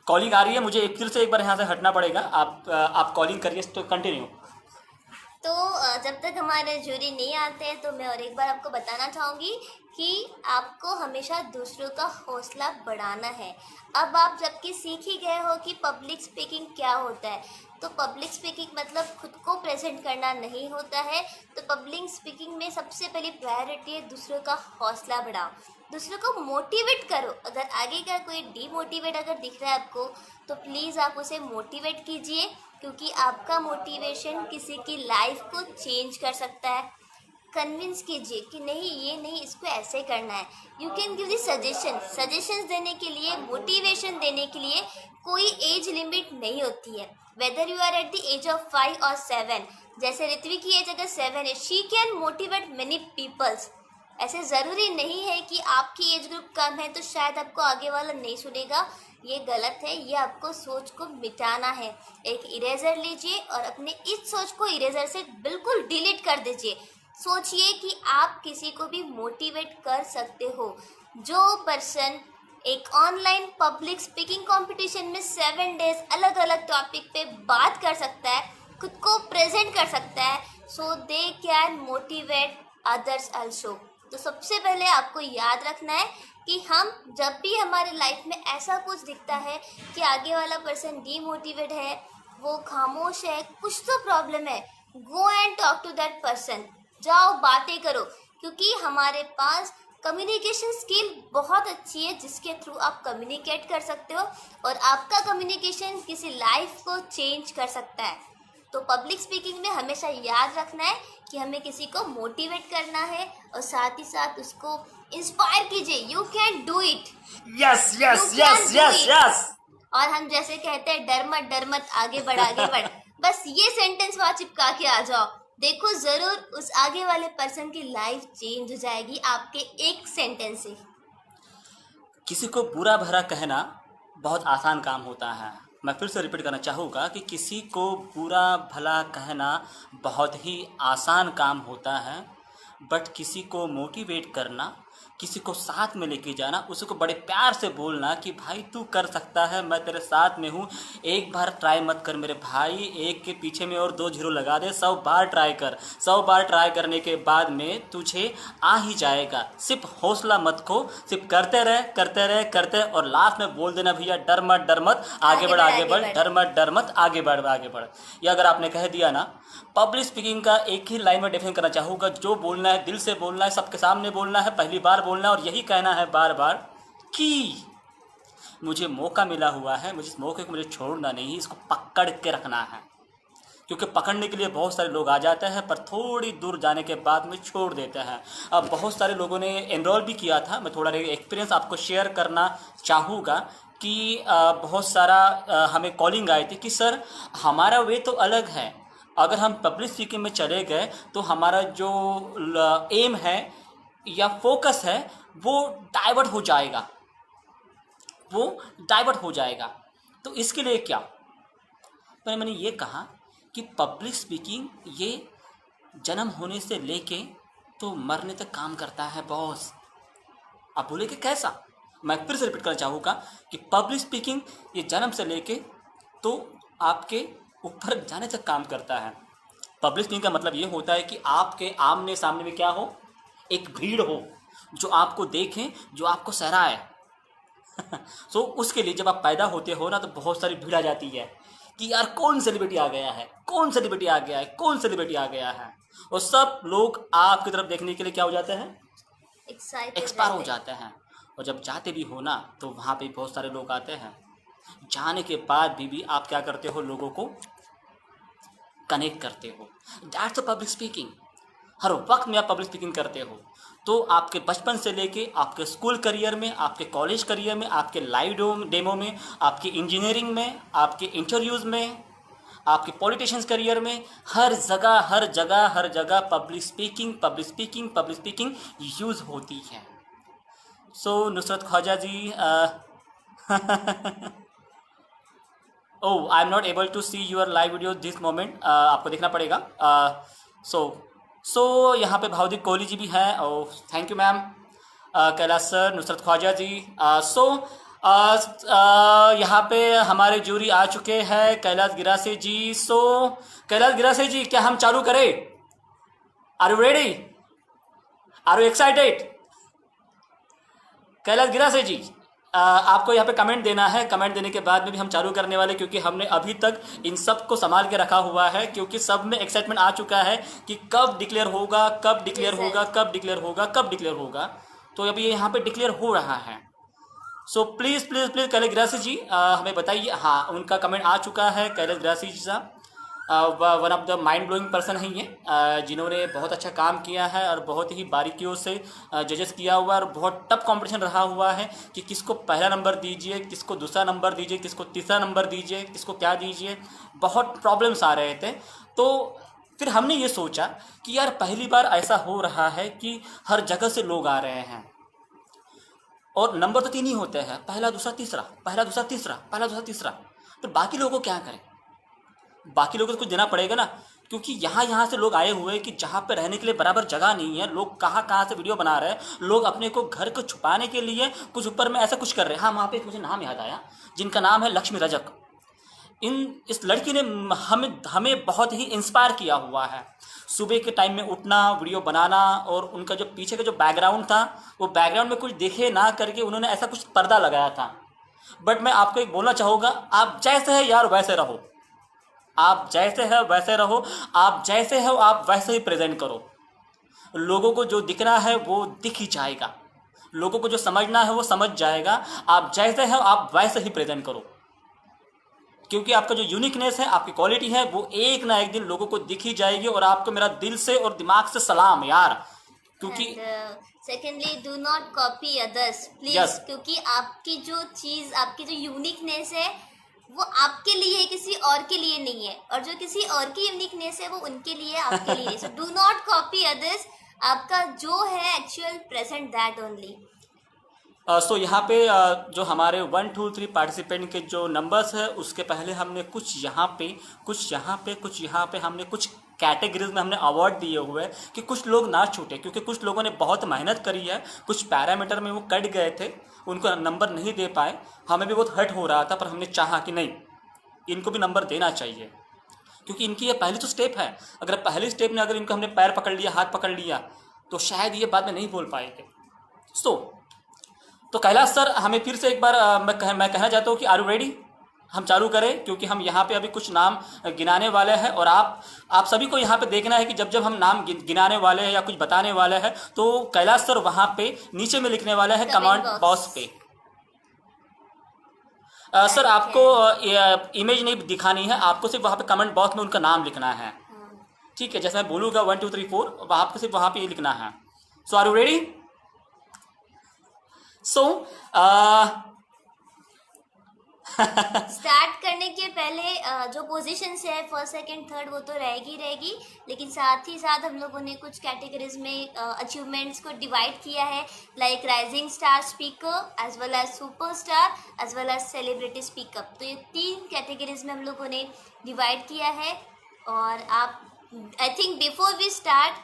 कॉलिंग आ रही है, मुझे फिर से एक बार यहाँ से हटना पड़ेगा। आप कॉलिंग करिए तो कंटिन्यू। तो जब तक हमारे जूरी नहीं आते हैं तो मैं और एक बार आपको बताना चाहूँगी कि आपको हमेशा दूसरों का हौसला बढ़ाना है। अब आप जबकि सीख ही गए हो कि पब्लिक स्पीकिंग क्या होता है, तो पब्लिक स्पीकिंग मतलब खुद को प्रेजेंट करना नहीं होता है। तो पब्लिक स्पीकिंग में सबसे पहली प्रायोरिटी है दूसरों का हौसला बढ़ाओ, दूसरों को मोटिवेट करो। अगर आगे का कोई डीमोटिवेट अगर दिख रहा है आपको, तो प्लीज़ आप उसे मोटिवेट कीजिए, क्योंकि आपका मोटिवेशन किसी की लाइफ को चेंज कर सकता है। कन्विंस कीजिए कि नहीं, ये नहीं, इसको ऐसे करना है। You can give the suggestions देने के लिए, मोटिवेशन देने के लिए कोई एज लिमिट नहीं होती है। Whether you are at the age of 5 और 7, जैसे ऋत्वी की एज अगर 7 है, she can motivate many peoples. ऐसे ज़रूरी नहीं है कि आपकी एज ग्रुप कम है तो शायद आपको आगे वाला नहीं सुनेगा। ये गलत है, ये आपको सोच को मिटाना है। एक इरेजर लीजिए और अपने इस सोच को इरेजर से बिल्कुल डिलीट कर दीजिए। सोचिए कि आप किसी को भी मोटिवेट कर सकते हो। जो पर्सन एक ऑनलाइन पब्लिक स्पीकिंग कंपटीशन में 7 डेज अलग अलग टॉपिक पे बात कर सकता है, खुद को प्रेजेंट कर सकता है, so they can motivate others also. तो सबसे पहले आपको याद रखना है कि हम जब भी हमारे लाइफ में ऐसा कुछ दिखता है कि आगे वाला पर्सन डीमोटिवेट है, वो खामोश है, कुछ तो प्रॉब्लम है, go and talk to that person. जाओ, बातें करो, क्योंकि हमारे पास कम्युनिकेशन स्किल बहुत अच्छी है जिसके थ्रू आप कम्युनिकेट कर सकते हो और आपका कम्युनिकेशन किसी लाइफ को चेंज कर सकता है। तो पब्लिक स्पीकिंग में हमेशा याद रखना है कि हमें किसी को मोटिवेट करना है और साथ ही साथ उसको इंस्पायर कीजिए। You can do it. Yes yes yes yes yes. और हम जैसे कहते हैं, डर मत आगे बढ़ आगे बढ़। बस ये सेंटेंस वहां चिपका के आ जाओ, देखो जरूर उस आगे वाले पर्सन की लाइफ चेंज हो जाएगी आपके एक सेंटेंस से। किसी को बुरा भला कहना बहुत आसान काम होता है। मैं फिर से रिपीट करना चाहूँगा कि किसी को बुरा भला कहना बहुत ही आसान काम होता है, बट किसी को मोटिवेट करना, किसी को साथ में लेके जाना, उसको बड़े प्यार से बोलना कि भाई तू कर सकता है, मैं तेरे साथ में हूँ, एक बार ट्राई मत कर मेरे भाई, एक के पीछे में और 2 जीरो लगा दे, 100 बार ट्राई कर, 100 बार ट्राई करने के बाद में तुझे आ ही जाएगा। सिर्फ हौसला मत खो, सिर्फ करते रहे करते रहे करते, और लास्ट में बोल देना भैया डर मत आगे बढ़ आगे बढ़, डर मत आगे बढ़ आगे बढ़। ये अगर आपने कह दिया ना, पब्लिक स्पीकिंग का एक ही लाइन में डिफाइन करना चाहूँगा, जो बोलना है दिल से बोलना है, सबके सामने बोलना है, पहली बार बोलना है और यही कहना है बार बार कि मुझे मौका मिला हुआ है, मुझे इस मौके को मुझे छोड़ना नहीं, इसको पकड़ के रखना है। क्योंकि पकड़ने के लिए बहुत सारे लोग आ जाते हैं पर थोड़ी दूर जाने के बाद में छोड़ देते हैं। अब बहुत सारे लोगों ने एनरोल भी किया था, मैं थोड़ा एक्सपीरियंस आपको शेयर करना चाहूँगा कि बहुत सारा हमें कॉलिंग आई थी कि सर हमारा वे तो अलग है, अगर हम पब्लिक स्पीकिंग में चले गए तो हमारा जो एम है या फोकस है वो डाइवर्ट हो जाएगा, वो डाइवर्ट हो जाएगा। तो इसके लिए क्या, तो मैंने ये कहा कि पब्लिक स्पीकिंग ये जन्म होने से लेके तो मरने तक काम करता है बॉस। आप बोले कि कैसा, मैं फिर से रिपीट करना चाहूँगा कि पब्लिक स्पीकिंग ये जन्म से लेके तो आपके ऊपर जाने तक काम करता है। पब्लिक स्पीकिंग का मतलब ये होता है कि आपके आमने सामने में क्या हो, एक भीड़ हो जो आपको देखें, जो आपको सराहे। सो उसके लिए जब आप पैदा होते हो ना तो बहुत सारी भीड़ आ जाती है कि यार कौन सेलिब्रिटी आ गया है, कौन सेलिब्रिटी आ गया है, कौन सेलिब्रिटी आ गया है, और सब लोग आपकी तरफ देखने के लिए क्या हो जाते हैं, एक्सपायर हो जाते हैं। और जब जाते भी हो ना तो वहाँ पे बहुत सारे लोग आते हैं, जाने के बाद भी आप क्या करते हो, लोगों को कनेक्ट करते हो। That's a public speaking. हर वक्त में आप पब्लिक स्पीकिंग करते हो तो आपके बचपन से लेके आपके स्कूल करियर में, आपके कॉलेज करियर में, आपके लाइव डेमो में, आपके इंजीनियरिंग में, आपके इंटरव्यूज़ में, आपके पॉलिटिशियंस करियर में, हर जगह पब्लिक स्पीकिंग यूज़ होती है। So Nusrat Khwaja ji oh I am not able to see your live video this moment, आपको देखना पड़ेगा। सो यहाँ पे भावदीप कोहली जी भी हैं। Oh thank you ma'am, Kailash sir, Nusrat Khwaja ji. So यहाँ पे हमारे जूरी आ चुके हैं कैलाश गिरासे जी। सो कैलाश गिरासे जी, क्या हम चालू करें? Are you ready? Are you excited? Kailash Girase ji, आपको यहाँ पे कमेंट देना है। कमेंट देने के बाद में भी हम चालू करने वाले, क्योंकि हमने अभी तक इन सब को संभाल के रखा हुआ है, क्योंकि सब में एक्साइटमेंट आ चुका है कि कब डिक्लेयर होगा, कब डिक्लेयर होगा, कब डिक्लेयर होगा, कब डिक्लेयर होगा। तो अभी यहाँ पे डिक्लेयर हो रहा है। So please please please Kailash Girasi ji हमें बताइए। हाँ, उनका कमेंट आ चुका है। कैलाश गिरासी जी साहब one of the mind blowing person हैं ये, जिन्होंने बहुत अच्छा काम किया है और बहुत ही बारीकियों से जजेस किया हुआ है, और बहुत टफ कंपटीशन रहा हुआ है कि किसको पहला नंबर दीजिए, किसको दूसरा नंबर दीजिए, किसको तीसरा नंबर दीजिए, किसको क्या दीजिए। बहुत प्रॉब्लम्स आ रहे थे। तो फिर हमने ये सोचा कि यार पहली बार ऐसा हो रहा है कि हर जगह से लोग आ रहे हैं, और नंबर तो 3 ही होते हैं, पहला दूसरा तीसरा, पहला दूसरा तीसरा, पहला दूसरा तीसरा। तो बाकी लोगों को क्या करें? बाकी लोगों को कुछ देना पड़ेगा ना, क्योंकि यहाँ से लोग आए हुए हैं कि जहाँ पे रहने के लिए बराबर जगह नहीं है। लोग कहाँ से वीडियो बना रहे हैं, लोग अपने को घर को छुपाने के लिए कुछ ऊपर में ऐसा कुछ कर रहे हैं। हाँ, वहाँ पे मुझे नाम याद आया, जिनका नाम है लक्ष्मी रजक। इस लड़की ने हमें बहुत ही इंस्पायर किया हुआ है। सुबह के टाइम में उठना, वीडियो बनाना, और उनका जो पीछे का जो बैकग्राउंड था, वो बैकग्राउंड में कुछ देखे ना करके उन्होंने ऐसा कुछ पर्दा लगाया था। बट मैं आपको एक बोलना चाहूँगा, आप जैसे है यार वैसे रहो। आप जैसे है वैसे रहो, आप जैसे हो आप वैसे ही प्रेजेंट करो। लोगों को जो दिखना है वो दिख ही जाएगा, लोगों को जो समझना है वो समझ जाएगा। आप जैसे हो आप वैसे ही प्रेजेंट करो, क्योंकि आपका जो यूनिकनेस है, आपकी क्वालिटी है, वो एक ना एक दिन लोगों को दिख ही जाएगी। और आपको मेरा दिल से और दिमाग से सलाम यार, क्योंकि secondly do not copy others please. Yes. क्योंकि आपकी जो चीज, आपकी जो यूनिकनेस है वो आपके लिए है, किसी और के लिए नहीं है। और जो किसी और की यूनिकनेस है वो उनके लिए, आपके लिए। So do not copy others. आपका जो है एक्चुअल प्रेजेंट दैट ओनली। सो यहाँ पे जो हमारे 1 2 3 पार्टिसिपेंट के जो नंबर्स है, उसके पहले हमने कुछ यहाँ पे, कुछ यहाँ पे, कुछ यहाँ पे, हमने कुछ कैटेगरीज में हमने अवार्ड दिए हुए हैं कि कुछ लोग ना छूटे, क्योंकि कुछ लोगों ने बहुत मेहनत करी है, कुछ पैरामीटर में वो कट गए थे, उनको नंबर नहीं दे पाए। हमें भी बहुत हर्ट हो रहा था, पर हमने चाहा कि नहीं, इनको भी नंबर देना चाहिए, क्योंकि इनकी ये पहली तो स्टेप है। अगर पहली स्टेप में अगर इनको हमने पैर पकड़ लिया, हाथ पकड़ लिया, तो शायद ये बाद में नहीं बोल पाएंगे। तो कैलाश सर, हमें फिर से एक बार मैं कहना चाहता हूँ कि आर यू रेडी? हम चालू करें, क्योंकि हम यहाँ पे अभी कुछ नाम गिनाने वाले हैं, और आप सभी को यहाँ पे देखना है कि जब हम नाम गिनाने वाले हैं या कुछ बताने वाले हैं, तो कैलाश सर वहाँ पे नीचे में लिखने वाले हैं कमांड बॉक्स पे। सर आपको इमेज नहीं दिखानी है, आपको सिर्फ वहाँ पे कमेंट बॉक्स में उनका नाम लिखना है, ठीक है? जैसे मैं बोलूँगा 1 2 3 4, आपको सिर्फ वहाँ पे ये लिखना है। सो आर यू रेडी? स्टार्ट करने के पहले जो पोजीशन है फर्स्ट सेकंड थर्ड, वो तो रहेगी, लेकिन साथ ही साथ हम लोगों ने कुछ कैटेगरीज में अचीवमेंट्स को डिवाइड किया है, like rising star speaker as well as superstar as well as celebrity speak up. तो ये 3 कैटेगरीज में हम लोगों ने डिवाइड किया है। और आप, I think before we start,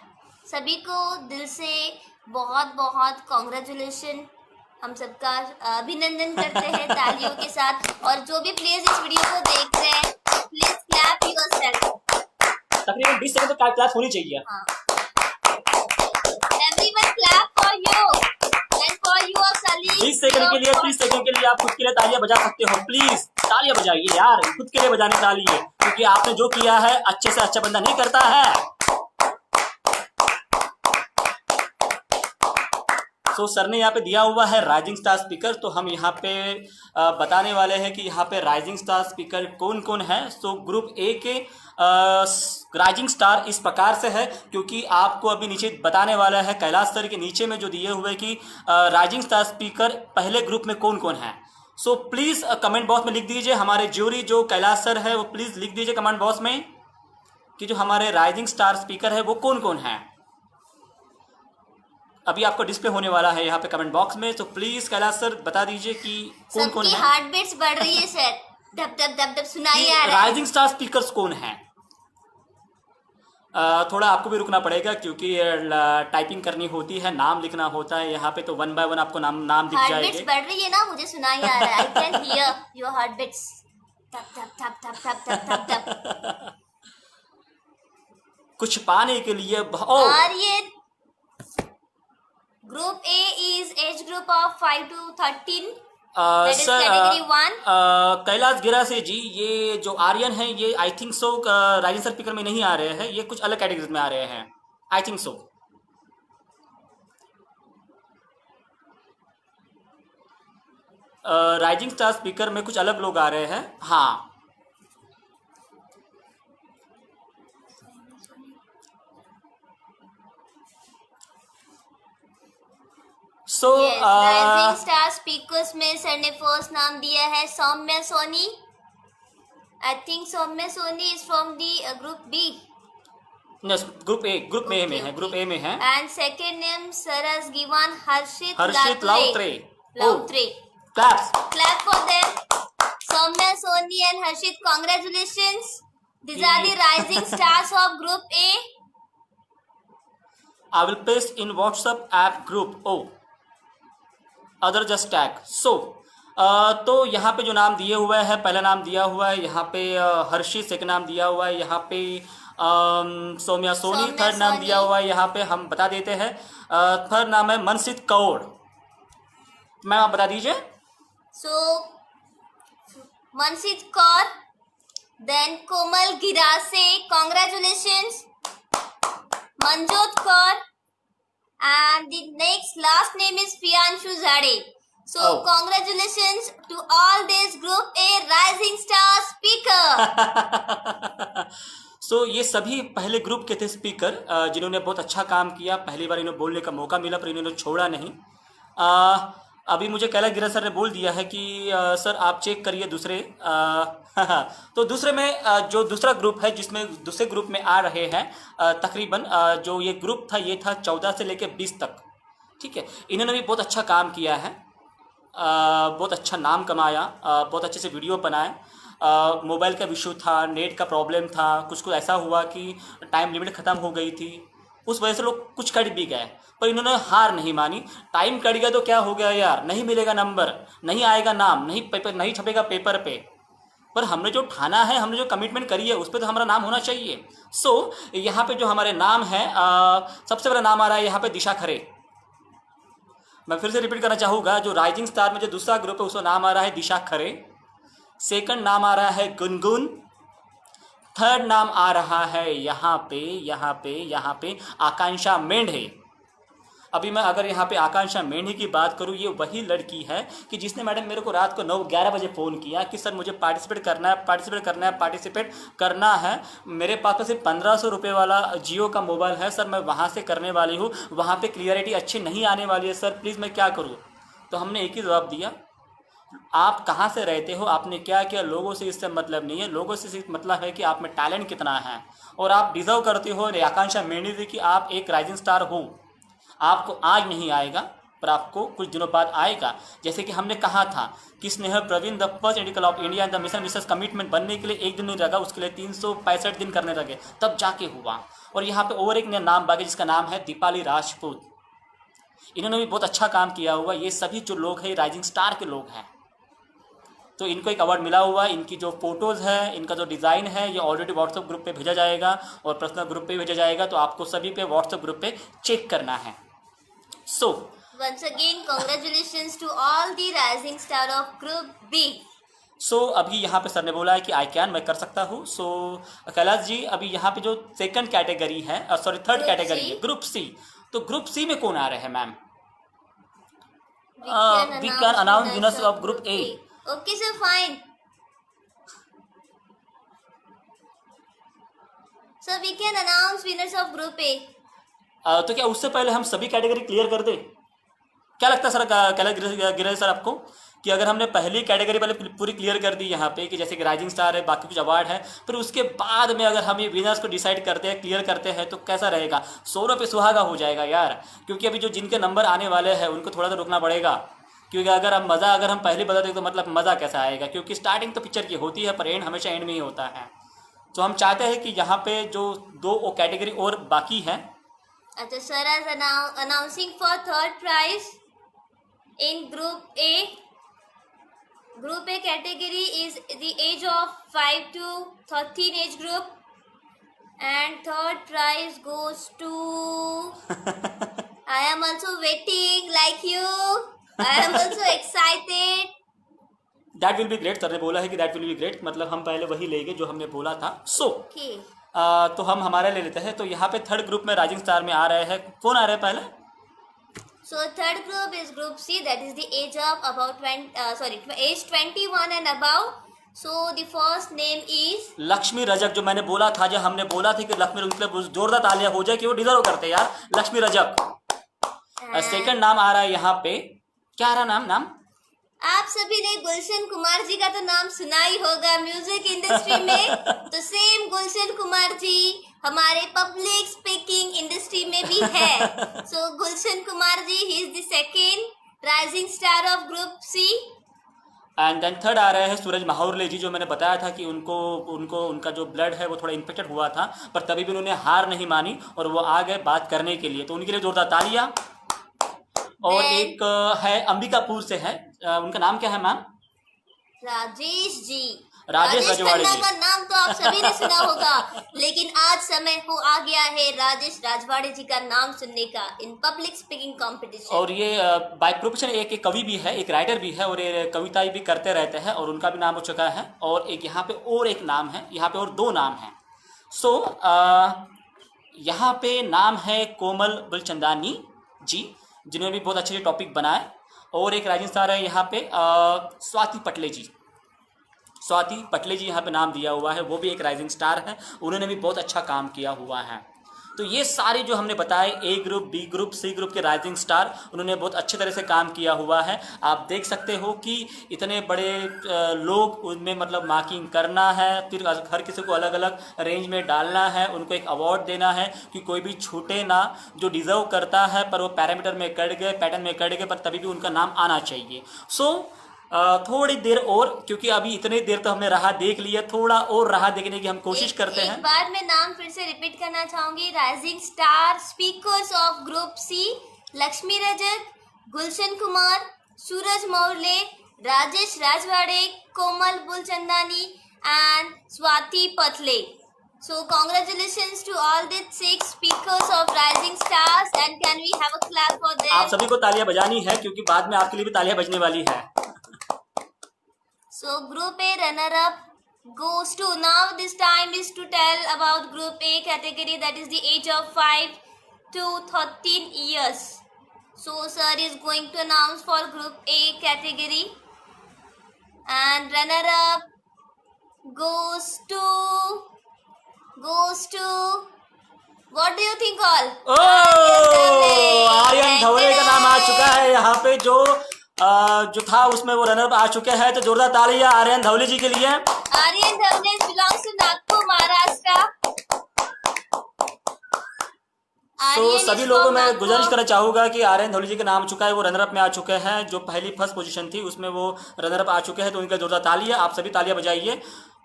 सभी को दिल से बहुत बहुत कॉन्ग्रेचुलेशन, हम सबका अभिनंदन करते हैं तालियों के साथ। और जो भी प्लीज इस वीडियो को देख रहे हैं, प्लीज क्लैप योरसेल्फ। तकरीबन 20 सेकंड तो क्लैप होनी चाहिए। हाँ, everyone clap for you and for your Salim. 20 second के लिए, 30 सेकंड के लिए आप खुद के लिए तालियां बजा सकते हो। प्लीज तालियां बजाइए यार, खुद के लिए बजाने तालियां, क्योंकि आपने जो किया है अच्छे से अच्छा बंदा नहीं करता है। तो सर ने यहाँ पे दिया हुआ है राइजिंग स्टार स्पीकर, तो हम यहाँ पे बताने वाले हैं कि यहाँ पे राइजिंग स्टार स्पीकर कौन कौन है। तो ग्रुप ए के राइजिंग स्टार इस प्रकार से है, क्योंकि आपको अभी नीचे बताने वाला है कैलाश सर के नीचे में जो दिए हुए कि राइजिंग स्टार स्पीकर पहले ग्रुप में कौन कौन है। सो प्लीज़ कमेंट बॉक्स में लिख दीजिए, हमारे ज्यूरी जो कैलाश सर है वो प्लीज़ लिख दीजिए कमेंट बॉक्स में कि जो हमारे राइजिंग स्टार स्पीकर है वो कौन कौन है। अभी आपको डिस्प्ले होने वाला है यहाँ पे कमेंट बॉक्स में, तो प्लीज कैलाश सर बता दीजिए कि कौन कौन है। हार्ट बीट्स बढ़ रही है सर, धप धप धप धप सुनाई आ रहा है। राइजिंग स्टार स्पीकर्स कौन है? थोड़ा आपको भी रुकना पड़ेगा क्योंकि टाइपिंग करनी होती है, नाम लिखना होता है यहाँ पे, तो 1 बाय 1 आपको नाम नाम दिख हार्ट जाएंगे। बीट्स बढ़ रही है ना, मुझे सुनाई आ रहा है। I can hear your heart beats, थप थप थप थप थप थप थप थप। कुछ पाने के लिए और ये group A is age group of 5 to 13, that is sir category 1. Kailash Girase ji, ये जो आर्यन है ये I think so rising star speaker में नहीं आ रहे हैं, ये कुछ अलग कैटेगरीज में आ रहे हैं, I think so. Rising star speaker में कुछ अलग लोग आ रहे हैं, हाँ। सो राइजिंग स्टार स्पीकर्स में सर ने फर्स्ट नाम दिया है Saumya Soni. I think Saumya Soni is from the group B. Group A, group A में है, ग्रुप ए में है। And second name sir has given Harshit Lautre. Lautre. Clap for them. Soumya, Soni and Harshit, congratulations. These are the rising stars of Group A. I will paste in WhatsApp app group. Oh, other just tag. So, तो यहाँ पे जो नाम दिए हुए हैं, पहला नाम दिया हुआ है यहाँ पे हर्षित, सेकंड नाम दिया हुआ है यहाँ पे सौम्या सोनी, थर्ड नाम दिया हुआ है यहाँ पे, हम बता देते हैं। थर्ड नाम है मनसित कौर। मैम आप बता दीजिए। So, Mansit Kaur, then Komal Girase, congratulations. Manjot Kaur, and the next last name is Priyanshu Zade. So, congratulations to all this Group A Rising Star Speaker. So, ये सभी पहले ग्रुप के थे स्पीकर जिन्होंने बहुत अच्छा काम किया, पहली बार इन्हें बोलने का मौका मिला पर इन्होंने छोड़ा नहीं। अभी मुझे कैलाश गिरा सर ने बोल दिया है कि सर आप चेक करिए दूसरे। तो दूसरे में जो दूसरा ग्रुप है जिसमें दूसरे ग्रुप में आ रहे हैं तकरीबन जो ये ग्रुप था ये था 14 से लेकर 20 तक, ठीक है। इन्होंने भी बहुत अच्छा काम किया है, बहुत अच्छा नाम कमाया, बहुत अच्छे से वीडियो बनाए। मोबाइल का इशू था, नेट का प्रॉब्लम था, कुछ कुछ ऐसा हुआ कि टाइम लिमिट ख़त्म हो गई थी, उस वजह से लोग कुछ कट भी गए, पर इन्होंने हार नहीं मानी। टाइम कट गया तो क्या हो गया यार, नहीं मिलेगा नंबर, नहीं आएगा नाम, नहीं पेपर नहीं छपेगा पेपर पे, पर हमने जो ठाना है, हमने जो कमिटमेंट करी है उस पर तो हमारा नाम होना चाहिए। सो यहाँ पे जो हमारे नाम है सबसे बड़ा नाम आ रहा है यहाँ पे दिशा खरे। मैं फिर से रिपीट करना चाहूँगा, जो राइजिंग स्टार में जो दूसरा ग्रुप है उसका नाम आ रहा है दिशा खरे, सेकंड नाम आ रहा है गुनगुन, थर्ड नाम आ रहा है यहाँ पे आकांक्षा मेंढे। अभी मैं अगर यहाँ पे आकांक्षा मेंढे की बात करूँ, ये वही लड़की है कि जिसने मैडम मेरे को रात को 9-11 बजे फ़ोन किया कि सर मुझे पार्टिसिपेट करना है। मेरे पास तो सिर्फ 1500 रुपये वाला जियो का मोबाइल है सर, मैं वहाँ से करने वाली हूँ, वहाँ पे क्लियरिटी अच्छी नहीं आने वाली है सर, प्लीज़ मैं क्या करूँ। तो हमने एक ही जवाब दिया, आप कहाँ से रहते हो, आपने क्या किया, लोगों से इससे मतलब नहीं है, लोगों से सिर्फ मतलब है कि आप में टैलेंट कितना है और आप डिज़र्व करते हो आकांक्षा मेंढे से कि आप एक राइजिंग स्टार हो। आपको आज नहीं आएगा पर आपको कुछ दिनों बाद आएगा। जैसे कि हमने कहा था कि स्नेहल प्रवीण द फर्स्ट इंडिकल of India the mission Mrs commitment बनने के लिए एक दिन नहीं लगा, उसके लिए 365 दिन करने लगे, तब जाके हुआ। और यहाँ पे और एक नाम बाकी जिसका नाम है दीपाली राजपूत, इन्होंने भी बहुत अच्छा काम किया हुआ। ये सभी जो लोग हैं राइजिंग स्टार के लोग हैं, तो इनको एक अवार्ड मिला हुआ है। इनकी जो फोटोज़ है, इनका जो डिज़ाइन है, ये ऑलरेडी व्हाट्सएप ग्रुप पे भेजा जाएगा और पर्सनल ग्रुप पे भेजा जाएगा, तो आपको सभी पे व्हाट्सएप ग्रुप पे चेक करना है। So, once again, congratulations to all the rising star of Group B. अभी यहाँ पे सर ने बोला है कि आई कैन, मैं कर सकता हूँ। कैलाश जी, अभी यहाँ पे जो सेकंड कैटेगरी है, सॉरी थर्ड कैटेगरी है, ग्रुप सी, तो ग्रुप सी में कौन आ रहे हैं ma'am? We can announce winners of group A. Okay sir, fine sir, we can announce winners of group A. तो क्या उससे पहले हम सभी कैटेगरी क्लियर कर दें? क्या लगता है सर कैलाश गिरा सर आपको कि अगर हमने पहली कैटेगरी पहले पूरी क्लियर कर दी यहाँ पे कि जैसे कि राइजिंग स्टार है, बाकी कुछ अवार्ड है, फिर उसके बाद में अगर हम ये विनर्स को डिसाइड करते हैं, क्लियर करते हैं, तो कैसा रहेगा? 100 रुपये सुहागा हो जाएगा यार, क्योंकि अभी जो जिनके नंबर आने वाले हैं उनको थोड़ा सा रुकना पड़ेगा, क्योंकि अगर हम पहले बता दें तो मतलब मज़ा कैसा आएगा, क्योंकि स्टार्टिंग तो पिक्चर की होती है पर एंड हमेशा एंड में ही होता है। तो हम चाहते हैं कि यहाँ पे जो दो कैटेगरी और बाकी हैं। अच्छा, sir is announcing for third prize in Group A. Group A category is the age of 5 to 13 age group, and third prize goes to. I am also waiting like you. I am also excited. That will be great, sir ने बोला है कि that will be great, मतलब हम पहले वही लेंगे जो हमने बोला था। सो Okay. तो हम हमारा ले लेते हैं। तो यहाँ पे थर्ड ग्रुप में राइजिंग स्टार में आ रहे हैं, कौन आ रहे हैं पहले? So third group is Group C, that is the age of about age 21 and above. So the first name is Lakshmi Rajak, जो मैंने बोला था, जो हमने बोला था कि लक्ष्मी रजक, जोरदार तालियां हो जाए कि वो डिजर्व करते हैं यार, लक्ष्मी रजक। सेकंड नाम आ रहा है यहाँ पे, क्या आ रहा नाम? आप सभी ने गुलशन कुमार जी का तो नाम सुना ही होगा म्यूजिक इंडस्ट्री में। तो सेम गुलशन कुमार जी हमारे पब्लिक स्पीकिंग इंडस्ट्री में भी है। So Gulshan Kumar ji, he is the second rising star of group C. And then third आ रहे हैं सूरज माहौरले जी, जो मैंने बताया था कि उनका जो ब्लड है वो थोड़ा इन्फेक्टेड हुआ था, पर तभी भी उन्होंने हार नहीं मानी और वो आ गए बात करने के लिए, तो उनके लिए जोरदार तालियां। और एक है अंबिकापुर से है, उनका नाम क्या है मैम? राजेश जी। राजेश रजवाड़े जी का नाम तो आप सभी ने सुना होगा, लेकिन आज समय हो आ गया है राजेश राजवाड़े जी का नाम सुनने का इन पब्लिक स्पीकिंग कंपटीशन। और ये बाय प्रोफेशन एक कवि भी है, एक राइटर भी है, और ये कविताएं भी करते रहते हैं, और उनका भी नाम हो चुका है। और एक यहाँ पे और एक नाम है, यहाँ पे और दो नाम हैं। सो यहाँ पे नाम है कोमल बुलचंदानी जी, जिन्होंने भी बहुत अच्छे टॉपिक बनाए। और एक राइजिंग स्टार है यहाँ पे स्वाति पटले जी, स्वाति पटले जी यहाँ पे नाम दिया हुआ है, वो भी एक राइजिंग स्टार है, उन्होंने भी बहुत अच्छा काम किया हुआ है। तो ये सारे जो हमने बताए, A group, B group, C group के राइजिंग स्टार, उन्होंने बहुत अच्छे तरह से काम किया हुआ है। आप देख सकते हो कि इतने बड़े लोग उनमें मतलब मार्किंग करना है, फिर हर किसी को अलग अलग रेंज में डालना है, उनको एक अवार्ड देना है कि कोई भी छूटे ना, जो डिज़र्व करता है पर वो पैरामीटर में कट गए, पैटर्न में कट गए, पर तभी भी उनका नाम आना चाहिए। सो थोड़ी देर और, क्योंकि अभी इतनी देर तो हमने राह देख लिया, थोड़ा और राह देखने की हम कोशिश करते हैं। एक बार मैं नाम फिर से रिपीट करना चाहूंगी। Rising star speakers of group C: Laxmi Rajak, Gulshan Kumar, Suraj Maurle, Rajesh Rajwade, Komal Bulchandani and Swati Patle. So congratulations to all the 6 speakers of Rising Stars, and can we have a clap for them? आप सभी को तालियां बजानी है, क्योंकि बाद में आपके लिए भी तालियां बजने वाली है। So Group A runner-up goes to, now this time is to tell about Group A category, that is the age of 5 to 13 years. So sir is going to announce for Group A category, and runner-up goes to, what do you think all? Aryan Dhawale का नाम आ चुका है यहाँ पे, जो था उसमें वो रनर आ चुके हैं, तो जोरदार तालियां आर्यन धवले जी के लिए। Aryan Dhawale belongs to Nagpur, Maharashtra. तो सभी लोगों को मैं गुजारिश करना चाहूँगा कि आर्यन धवले जी का नाम आ चुका है, वो रनर अप में आ चुके हैं, जो पहली फर्स्ट पोजीशन थी उसमें वो रनर अप आ चुके हैं, तो उनका जोरदार तालियां, आप सभी तालियां बजाइए।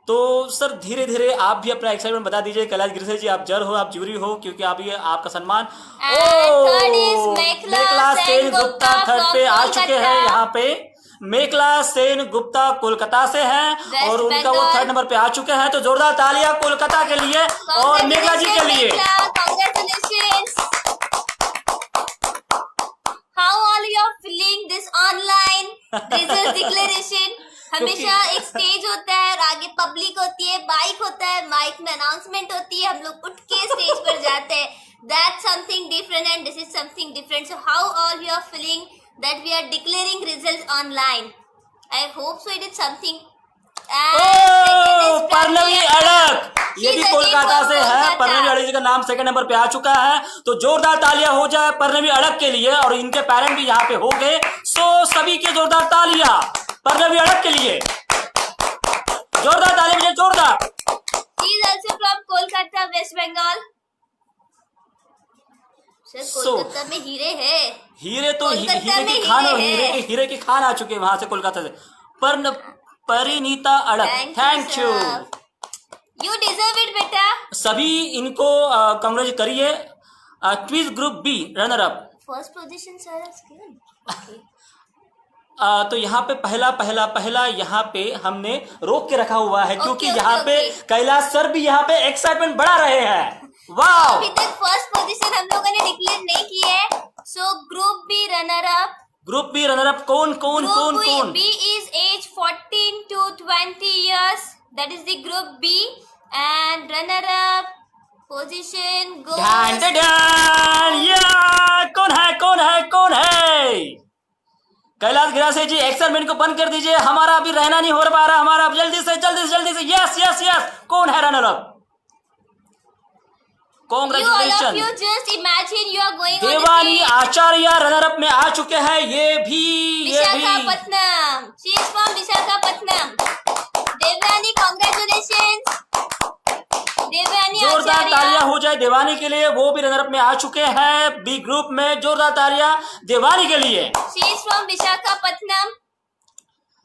तो सर धीरे धीरे आप भी अपना एक्साइटमेंट बता दीजिए। कैलाश गिरसे जी, आप जर हो, आप ज्यूरी हो, क्योंकि आप ये आपका सम्मान। मेखला सेन गुप्ता थर्ड पे आ चुके हैं यहाँ पे। मेखला सेन गुप्ता कोलकाता से हैं और उनका वो थर्ड नंबर पे आ चुके हैं, तो जोरदार तालियां कोलकाता के लिए और मेखला जी के लिए। How all you are feeling this online result declaration? हमेशा एक स्टेज होता है और आगे पब्लिक होती है, माइक होता है, माइक में अनाउंसमेंट होती है, हम लोग उठ के स्टेज पर जाते हैं। That's something different and this is something different. So how all you are feeling that we are declaring results online? I hope so it is something. परनवी अड़क, ये भी कोलकाता से है। परनवी अड़क जी का नाम सेकंड नंबर पे आ चुका है, तो जोरदार तालियां हो जाए परनवी अड़क के लिए, और इनके पेरेंट भी यहाँ पे हो गए। सो सभी के जोरदार तालियां परनवी अड़क के लिए, जोरदार तालियां मुझे जोरदार। He is also from Kolkata, West Bengal. Kolkata में हीरे है, हीरे तो हीरे की खान आ चुके हैं वहां से कोलकाता से। Parineeta Adak, thank you. You deserve it, बेटा. सभी इनको कांग्रेचुलेट करिए. Quiz group B runner up. First position, sir, is good. Okay. तो यहाँ पे पहला यहाँ पे हमने रोक के रखा हुआ है क्योंकि Okay, यहाँ पे okay. कैलाश सर भी यहाँ पे एक्साइटमेंट बढ़ा रहे हैं. वाह. अभी तक फर्स्ट पोजीशन हम लोगों ने डिक्लेयर नहीं की है. So group B runner up. Group B runner up कौन. Group B is age 14 to 20 years. That is the group B. And runner up position goes. ध्यान दे ध्यान. या कौन है. कैलाश गिरासे जी एक्साइटमेंट को बंद कर दीजिए. हमारा अभी रहना नहीं हो पा रहा. हमारा जल्दी से. यस. कौन है runner up. You all of congratulation. you just imagine you are going on the देवानी stage. आचार्य रनर अप में आ चुके हैं. ये भी Visakhapatnam. She is from Visakhapatnam. Devrani, congratulations. Devrani जोरदार Acharya. तालियां हो जाए देवानी के लिए. वो भी रनर अप में आ चुके हैं बी ग्रुप में. जोरदार तालियां देवानी के लिए. She is from Visakhapatnam.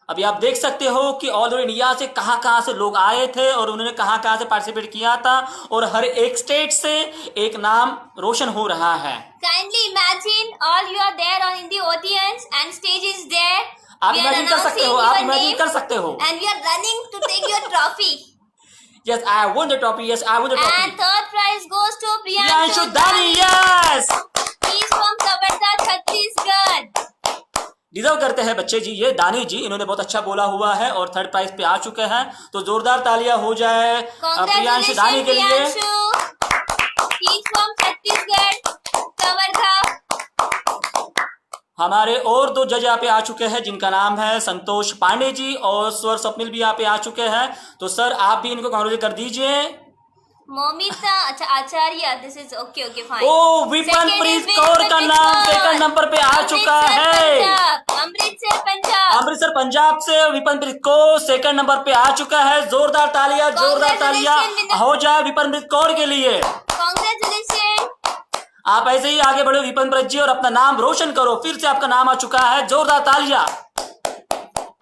अभी आप देख सकते हो कि ऑल ओवर इंडिया से कहां से लोग आए थे और उन्होंने कहां से पार्टिसिपेट किया था और हर एक स्टेट से एक नाम रोशन हो रहा है. Kindly imagine all you are there on in the audience and stage is there. आप We are इमेजिन कर सकते हो. announcing आप your इमेजिन name कर सकते हो. and we are running to take your trophy. Yes I want the trophy. Yes I want the And trophy. third prize goes to Priyanshu Priyanshu दानी. Dani. Yes. He is from Kavarda, Chhattisgarh. Deserve करते हैं बच्चे जी. ये दानी जी इन्होंने बहुत अच्छा बोला हुआ है और थर्ड प्राइज पे आ चुके हैं. तो जोरदार तालियां हो जाए प्रियांशु दानी Congratulations, के लिए. Priyanshu. He is from Chhattisgarh, Kavarda. हमारे और दो जज यहाँ पे आ चुके हैं जिनका नाम है संतोष पांडे जी और स्वर स्वप्निल भी यहाँ पे आ चुके हैं. तो सर आप भी इनको कांग्रेचुलेट कर दीजिए. Momita, अच्छा आचार्य. This is okay, fine. ओ विपनप्रीत कौर का नाम सेकंड नंबर पे आ चुका है. अमृतसर पंजाब से विपनप्रीत कौर सेकंड नंबर पे आ चुका है. जोरदार तालियां हो जाए विपनप्रीत कौर के लिए. Congratulations. आप ऐसे ही आगे बढ़ो विपनप्रीत जी और अपना नाम रोशन करो. फिर से आपका नाम आ चुका है. जोरदार तालियां.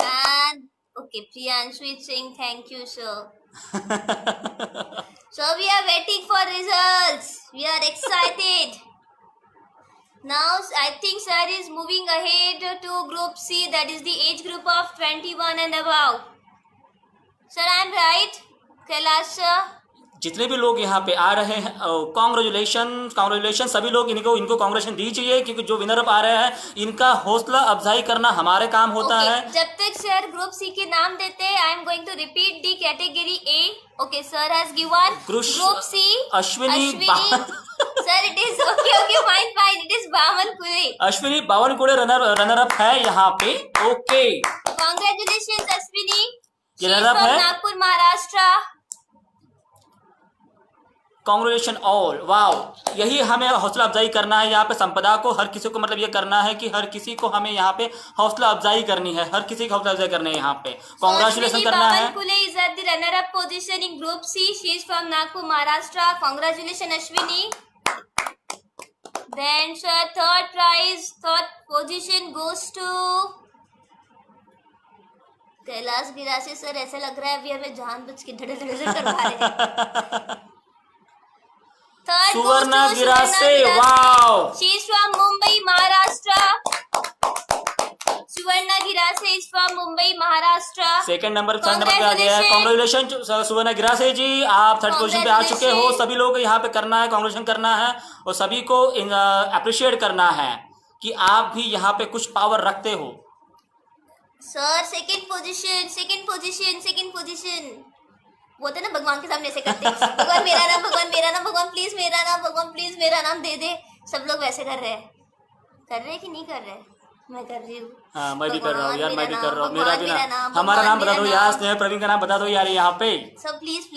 And okay, Priyanshu is saying thank you, sir. So we are waiting for results. We are excited. Now I think sir is moving ahead to group C, that is the age group of 21 and above. Sir, I am right? Kailash sir? जितने भी लोग यहाँ पे आ रहे हैं congratulation. सभी लोग इनको कांग्रेचुलेशन दीजिए क्योंकि जो विनर अप आ रहे हैं इनका हौसला अफजाई करना हमारे काम होता है. जब तक सर ग्रुप सी के नाम देते हैं, I am going to repeat the category A. Okay, sir has given group C Ashwini. Sir it is okay fine. It is Bawankule. Ashwini Bawankule runner up है यहाँ पे. Okay, congratulations Ashwini. ये रनर अप है. Nagpur, Maharashtra. Congratulation all. Wow, यही हमें हौसला अफजाई करना है यहाँ पे. संपदा को हर किसी को मतलब ये करना है कि हर किसी को हमें यहाँ पे हौसला अफजाई करनी है. हर किसी को हौसला अफजाई करनी है यहाँ पे. कांग्रेचुलेशन करना है. is at the runner up position in group C. She is from Nagpur, Maharashtra. Congratulations Ashwini. Then sir, third position goes to Kailash Girase. Sir ऐसा लग रहा है अभी हमें जानबूझ के धड़धड़ करवा रहे हैं. Suvarna Girase. Wow, she is from Mumbai, Maharashtra. Suvarna Girase is from Mumbai, Maharashtra. Second number पे आ गया है. कांग्रेचुलेशन सुवर्णा गिरासे जी, आप थर्ड पोजीशन पे आ चुके हो. सभी लोग यहाँ पे करना है, कांग्रेचुलेशन करना है और सभी को अप्रिशिएट करना है कि आप भी यहाँ पे कुछ पावर रखते हो. Sir second position. वो तो ना भगवान के सामने ऐसे करते हैं. भगवान मेरा नाम, भगवान प्लीज मेरा नाम दे दे. सब लोग वैसे कर रहे हैं कि नहीं कर रहे? मैं कर रही हूँ. हाँ, मैं भी कर रहा हूँ यार. मैं भी कर रहा हूँ. मेरा भी नाम, हमारा नाम बता दो यार. स्नेह प्रवीण का नाम बता दो यार यहाँ पे. सब please.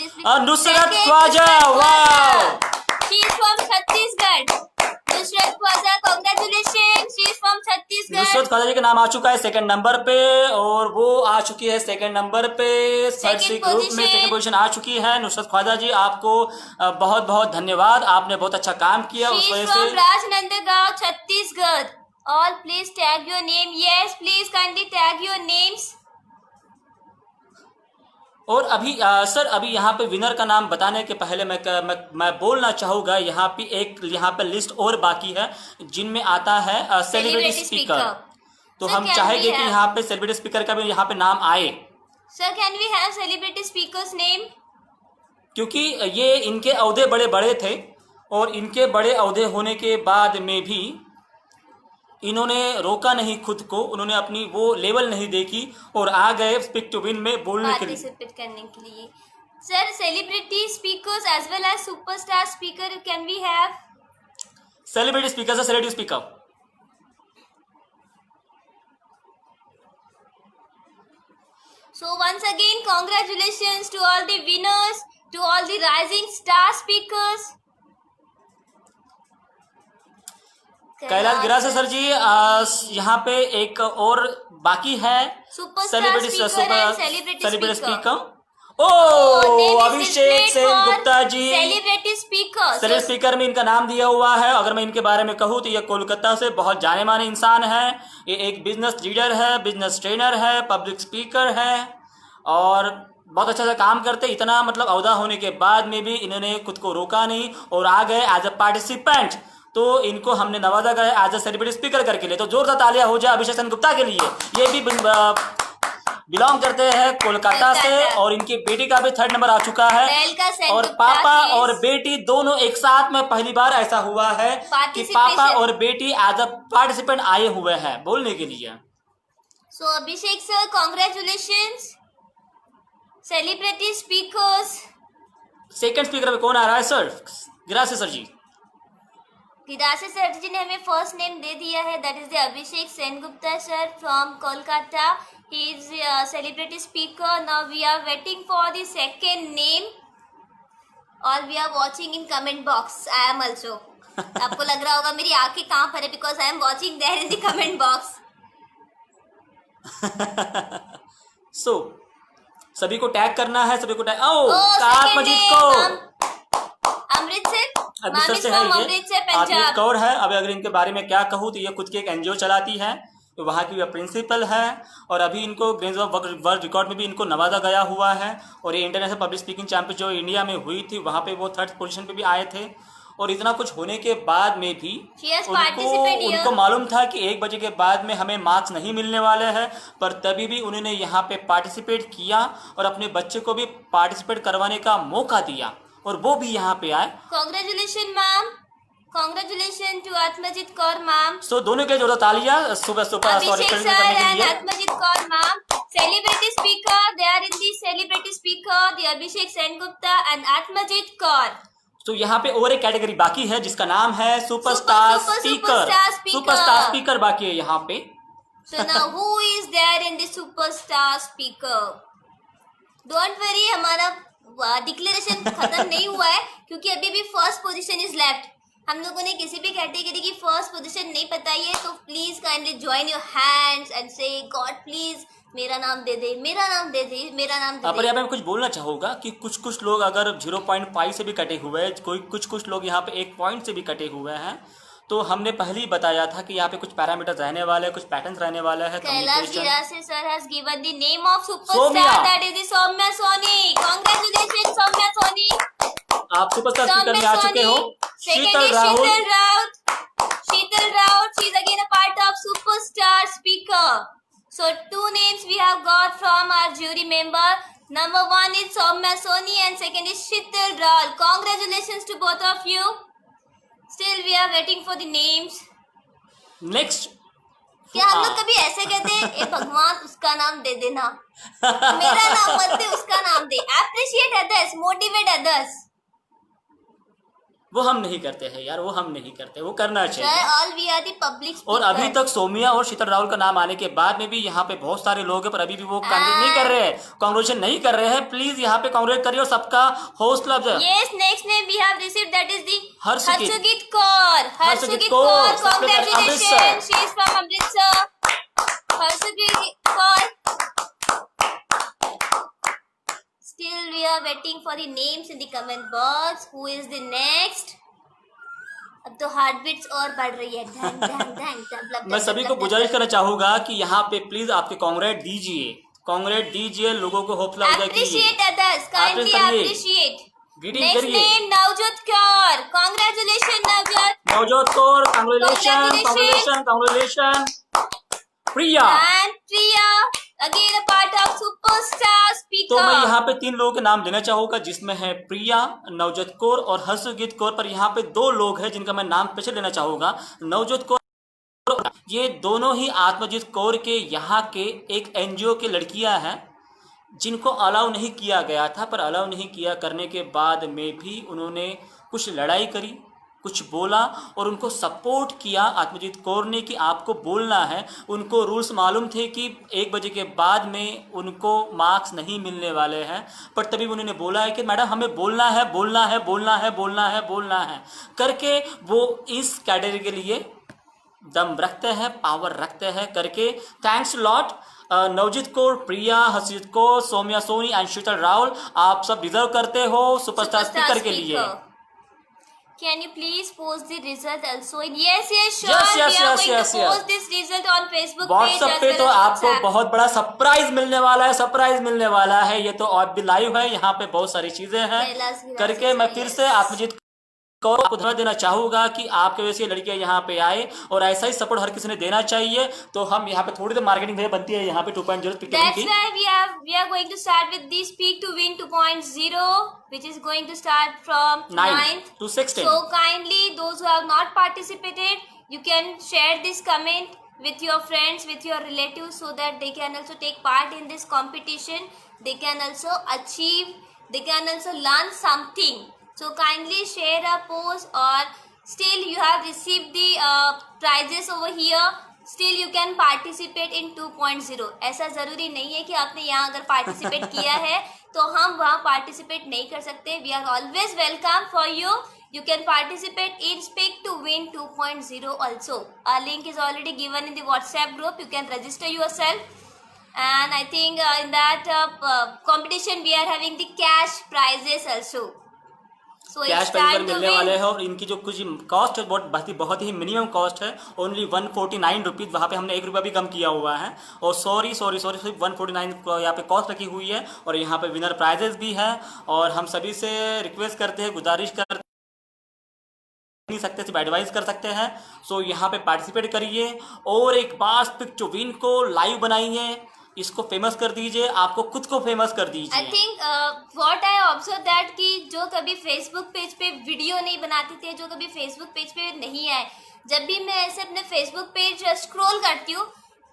Nusrat Khwaja. Wow, she is from Chhattisgarh. Nusrat Khwaja, congratulations. She is from Chhattisgarh. Nusrat Khwaja ji का नाम आ चुका है सेकंड नंबर पे और वो आ चुकी है सेकंड नंबर पे. थर्ड सी ग्रुप में सेकंड पोजीशन आ चुकी है. नुसरत ख्वाजा जी, आपको बहुत बहुत धन्यवाद. आपने बहुत अच्छा काम किया. उस वजह से Rajnandgaon, Chhattisgarh. All please tag your name. Yes, please kindly tag your names. और अभी सर अभी यहाँ पे विनर का नाम बताने के पहले मैं बोलना चाहूँगा, यहाँ पे लिस्ट और बाकी है जिनमें आता है सेलिब्रिटी स्पीकर। तो Sir, हम can चाहेंगे we कि have- यहाँ पे सेलिब्रिटी स्पीकर का भी यहाँ पे नाम आए, Sir, can we have celebrity speaker's name? क्योंकि ये इनके ओहदे बड़े बड़े थे और इनके बड़े ओहदे होने के बाद में भी इन्होंने रोका नहीं खुद को, उन्होंने अपनी वो लेवल नहीं देखी और आ गए स्पीक टू विन में बोलने के लिए। पार्टिसिपेट करने के लिए। Sir, celebrity speakers as well as superstar speaker can we have? Celebrity speaker से celebrity speaker. So once again, congratulations to all the winners, to all the rising star speakers. Kailash गिरा से सर जी यहाँ पे एक और बाकी है superstar speaker and celebrity speaker. name is Abhishek displayed Sen for Gupta ji celebrity speaker. Celebrity speaker में इनका नाम दिया हुआ है। अगर मैं इनके बारे में कहूँ तो ये कोलकाता से बहुत जाने माने इंसान है। ये एक बिजनेस लीडर है, बिजनेस ट्रेनर है, पब्लिक स्पीकर है और बहुत अच्छा सा काम करते। इतना मतलब अहदा होने के बाद में भी इन्होंने खुद को रोका नहीं और आ गए एज अ पार्टिसिपेंट। तो इनको हमने नवाजा गया एज अ सेलिब्रिटी स्पीकर करके लिए। तो जोरदार तालियां हो जाए अभिषेक सेन गुप्ता के लिए। ये भी बिलोंग करते हैं कोलकाता से और इनकी बेटी का भी 3rd नंबर आ चुका है। और पापा और बेटी दोनों एक साथ में पहली बार ऐसा हुआ है कि पापा और बेटी एज अ पार्टिसिपेंट आए हुए हैं बोलने के लिए। So Abhishek sir, congratulations. Celebrity speakers. Second speaker में कौन आ रहा है sir? Girase sir ji. Girase sir ji ने हमें फर्स्ट नेम दे दिया है, that is the Abhishek Sengupta sir from Kolkata. He is celebrity speaker. Now we are waiting for the second name और we are watching in comment box. I am also. आपको लग रहा होगा मेरी आंखें कहाँ पर है, because I am watching there in the comment box. So सभी को टैग करना है, सभी को टैग। second मजीद name, को अमृतसर से है ये। अमृतसर आतिफ पंजाब। कौर है। अब अगर इनके बारे में क्या कहूँ तो ये खुद की एक एनजीओ चलाती है, तो वहाँ की प्रिंसिपल है और अभी इनको गिनीज ऑफ वर्ल्ड रिकॉर्ड में भी इनको नवाजा गया हुआ है। और ये इंटरनेशनल पब्लिक स्पीकिंग चैंपियन जो इंडिया में हुई थी वहाँ पे वो 3rd पोजीशन पे भी आए थे। और इतना कुछ होने के बाद में भी उनको मालूम था कि 1 बजे के बाद में हमें मार्क्स नहीं मिलने वाले हैं, पर तभी भी उन्होंने यहाँ पे पार्टिसिपेट किया और अपने बच्चे को भी पार्टिसिपेट करवाने का मौका दिया और वो भी यहाँ पे आए। Congratulation ma'am, congratulation to Atmajit Kaur ma'am. So दोनों के जोरदार तालियां सुबह Abhishek sir and Atmajit Kaur ma'am, celebrity speaker. They are in the celebrity speaker, the Abhishek Sengupta and Atmajit Kaur. तो यहाँ पे और एक कैटेगरी बाकी है जिसका नाम है सुपरस्टार स्पीकर। सुपरस्टार स्पीकर बाकी है यहाँ पे। So now who is there in the superstar speaker? Don't worry, हमारा डिक्लेरेशन खत्म नहीं हुआ है क्योंकि अभी भी फर्स्ट पोजीशन इज लेफ्ट। हम लोगों ने किसी भी कैटेगरी की फर्स्ट पोजीशन नहीं बताई है, तो please kindly join your hands and से गॉड प्लीज मेरा नाम दे दे, मेरा नाम दे दे, मेरा नाम दे दे। पर यहाँ पे मैं कुछ बोलना चाहूँगा कि कुछ लोग अगर 0.5 से भी कटे हुए हैं, कोई कुछ लोग यहाँ पे 1 पॉइंट से भी कटे हुए हैं। तो हमने पहले ही बताया था कि यहाँ पे कुछ पैरामीटर्स रहने वाले हैं, कुछ पैटर्न्स रहने वाले हैं। Kailash Girase sir has given the name of superstar, that is Saumya Soni. Congratulation Saumya Soni, आप सुपरस्टार स्पीकर में आ चुके हो। Sheetal Raut, Sheetal Raut, she is again a part of superstar speaker. So 2 names we have got from our jury member. Number 1 is Soumya Soni and second is Shital Raul. Congratulations to both of you. Still we are waiting for the names. Next. क्या हम लोग कभी ऐसे कहते हैं, ए भगवान उसका नाम दे देना, मेरा नाम मत दे, उसका नाम दे। Appreciate others, motivate others. वो हम नहीं करते हैं यार, वो हम नहीं करते, वो करना चाहिए। All we are the public speaker. और अभी तक सौम्या और शीतल राहुल का नाम आने के बाद में भी यहाँ पे बहुत सारे लोग हैं पर अभी भी वो कांग्रेस नहीं कर रहे हैं, कांग्रेचुलेशन नहीं कर रहे हैं। प्लीज यहाँ पे कांग्रेस करिए और सबका हौसला अफजाई। Yes, next name we have received, that is the हर्षगीत Kaur. हर्षगीत Kaur, congratulations, she is from Amritsar। हर्षगीत Kaur. Still we are waiting for the names in the comment box. Who is the next? अब तो हार्ट बीट्स और बढ़ रही है। धैंग धैंग धैंग। मैं सभी को गुजारिश करना चाहूंगा कि यहाँ पे प्लीज आपके कांग्रेट दीजिए, कांग्रेट दीजिए, लोगों को हौसला अफजाई कीजिए। Appreciate others. Kindly appreciate. Greeting Next करिए। name Navjot Kaur. Congratulations Navjot. Navjot Kaur, congratulation, congratulation, congratulation. Priya, And Priya, again a part of superstar speaker. तो मैं यहाँ पे 3 लोगों के नाम लेना चाहूंगा, जिसमें है प्रिया, नवजोत कौर और हर्षजीत कौर। पर यहाँ पे 2 लोग हैं जिनका मैं नाम पीछे लेना चाहूंगा। नवजोत कौर, ये दोनों ही आत्मजीत कौर के यहाँ के एक एनजीओ के लड़कियां हैं, जिनको अलाउ नहीं किया गया था। पर अलाउ नहीं किया करने के बाद में भी उन्होंने कुछ लड़ाई करी, कुछ बोला और उनको सपोर्ट किया आत्मजीत कौर ने कि आपको बोलना है। उनको रूल्स मालूम थे कि 1 बजे के बाद में उनको मार्क्स नहीं मिलने वाले हैं, पर तभी उन्होंने बोला है कि मैडम हमें बोलना है, बोलना है, बोलना है, बोलना है, बोलना है करके वो इस कैटेगरी के लिए दम रखते हैं, पावर रखते हैं करके। Thanks lot Navjeet Kaur, Priya, Harshjeet Kaur, Somya Soni and Sheetal Rahul, आप सब डिजर्व करते हो सुपरस्टार स्पीकर के लिए। Can you please post the result also? Yes, sure. Yes, We are going to yes. post this result on Facebook page WhatsApp as पे well तो as आपको WhatsApp. बहुत बड़ा सरप्राइज मिलने वाला है, सरप्राइज मिलने वाला है। ये तो अब भी लाइव है, यहाँ पे बहुत सारी चीजें हैं कैलाश गिरास करके। मैं फिर से yes. आत्मजीत कौर आपको धन्यवाद देना चाहूंगा कि आपके वजह से लड़कियां यहाँ पे आए और ऐसा ही सपोर्ट हर किसी ने देना चाहिए। तो हम यहाँ पे थोड़ी देर मार्केटिंग बनती है यहाँ पे 2.0 स्पीक टू विन That's की। why we are going to start with the Speak to Win 2.0, which is going to start from 9th to 16. So kindly, those who have not participated, you can share this comment with your friends, with your relatives, so that they can also take part in this competition. They can also achieve, they can also learn something. So kindly share a post, or still you have received the prizes over here. Still you can participate in 2.0. ऐसा ज़रूरी नहीं है कि आपने यहाँ अगर participate किया है तो हम वहाँ पार्टिसिपेट नहीं कर सकते. We are always welcome for you. You can participate in Speak to Win 2.0 also. Our link is already given in the WhatsApp group. You can register yourself. And I think in that competition we are having the cash prizes also. So cash it's prize time to मिलने वाले win. हैं और इनकी जो कुछ cost है बहुत ही minimum cost है, ओनली 149 रुपीज़। वहाँ पे हमने 1 रुपया भी कम किया हुआ है और सॉरी सिर्फ 149 यहाँ पे कॉस्ट रखी हुई है। और यहाँ पे विनर प्राइजेस भी हैं और हम सभी से रिक्वेस्ट करते हैं, गुजारिश करते नहीं सकते, सिर्फ एडवाइस कर सकते हैं। सो यहाँ पे पार्टिसिपेट करिए और एक बार स्पीक टू विन को लाइव बनाइए, इसको फेमस कर दीजिए, आपको खुद को फेमस कर दीजिए। I think what I observe that कि जो कभी फेसबुक पेज पे वीडियो नहीं बनाते थे, जो कभी फेसबुक पेज पे नहीं आए, जब भी मैं ऐसे अपने फेसबुक पेज स्क्रॉल करती हूँ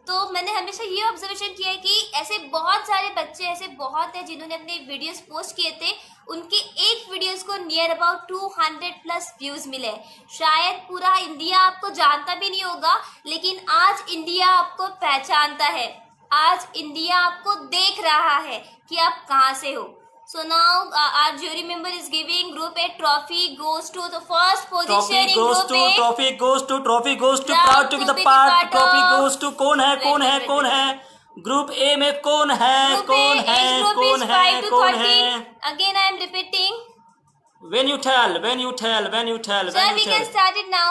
तो मैंने हमेशा ये ऑब्जर्वेशन किया है कि ऐसे बहुत सारे बच्चे ऐसे बहुत हैं जिन्होंने अपने वीडियोस पोस्ट किए थे, उनके एक वीडियोस को नियर अबाउट 200+ व्यूज मिले। शायद पूरा इंडिया आपको जानता भी नहीं होगा, लेकिन आज इंडिया आपको पहचानता है, आज इंडिया आपको देख रहा है कि आप कहाँ से हो। So now our jury member is giving Group A trophy goes to the first position in Group A. Trophy goes to proud to be the part. Trophy goes to कौन है? Group A में कौन है? Again I am repeating. When you tell. Sir, we can start it now.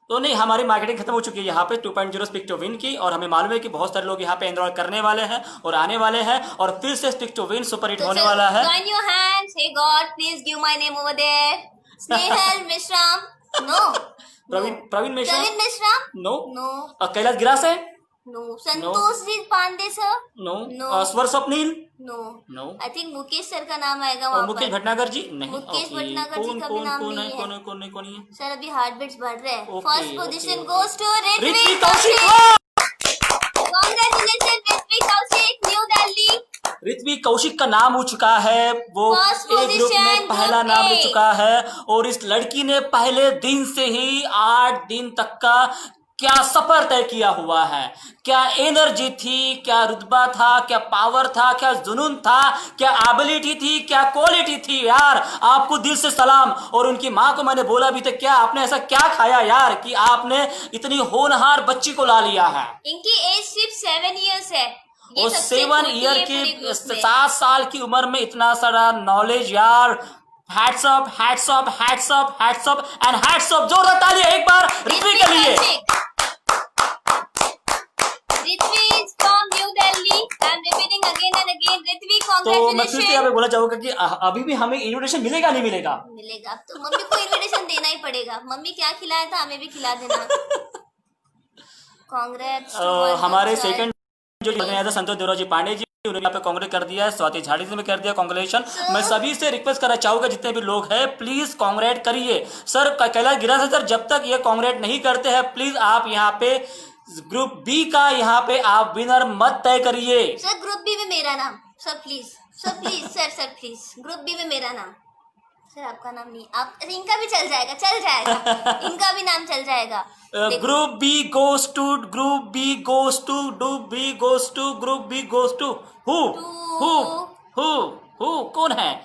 तो नहीं, हमारी marketing खत्म हो चुकी है यहाँ पे 2.0 स्पीक टू विन की, और हमें मालूम है कि बहुत सारे लोग यहाँ पे एनरोल करने वाले हैं और आने वाले हैं और फिर से speak to win super hit होने वाला है। Join your hands. Hey God, please give my name over there. Snehal Mishram. No. Praveen Mishra? No. No. Kailash Giras है? No. Santosh ji Pandey sir? No. Swar Swapnil? No. I think Mukesh sir का नाम आएगा वहाँ पर. मुकेश भटनागर जी? नहीं. मुकेश भटनागर जी का भी नाम नहीं है. कौन है? सर अभी हार्ट बीट्स बढ़ रहे हैं. First position goes to Ritvik Kaushik. Congratulation Ritvik Kaushik, New Delhi. Ritvik Kaushik का नाम हो चुका है, वो एक ग्रुप में पहला नाम ले चुका है और इस लड़की ने पहले दिन से ही 8 दिन तक का क्या सफर तय किया हुआ है। क्या एनर्जी थी, क्या रुतबा था, क्या पावर था, क्या जुनून था, क्या एबिलिटी थी, क्या क्वालिटी थी। यार आपको दिल से सलाम। और उनकी माँ को मैंने बोला भी था, क्या आपने ऐसा क्या खाया यार कि आपने इतनी होनहार बच्ची को ला लिया है। इनकी एज सिर्फ 7 इयर्स है और 7 ईयर की 7 साल की उम्र में इतना सारा नॉलेज यार। Hats up and hats up. जोरदार तालियां एक बार ऋत्विक के लिए। Ritvi is from New Delhi. I am repeating again. पृथ्वी तो मैं फिर से यहाँ पे कांग्रेचुलेशन। बोलना चाहूंगा कि अभी भी हमें इन्विटेशन मिलेगा नहीं मिलेगा? मिलेगा तो मम्मी को इनविटेशन देना ही पड़ेगा। मम्मी क्या खिलाया था हमें भी खिला देना। कांग्रेट्स टू हमारे सेकंड जो आया था संतोष देवराज जी पांडे जी, उन्होंने यहाँ पे कांग्रेस कर दिया है, स्वाति झाड़ी जी ने कर दिया कांग्रेचुलेशन। मैं सभी से रिक्वेस्ट करना चाहूंगा जितने भी लोग हैं प्लीज कांग्रेट करिए सर। कैलाश गिरा सर जब तक ये कांग्रेट नहीं करते हैं प्लीज आप यहाँ पे ग्रुप बी का यहाँ पे आप विनर मत तय करिए। सर ग्रुप बी में मेरा नाम, sir please sir please group B में मेरा नाम। सर आपका नाम नहीं, आप इनका भी चल जाएगा इनका भी नाम चल जाएगा। Group B goes to group B goes to group B goes to group B goes to who कौन है?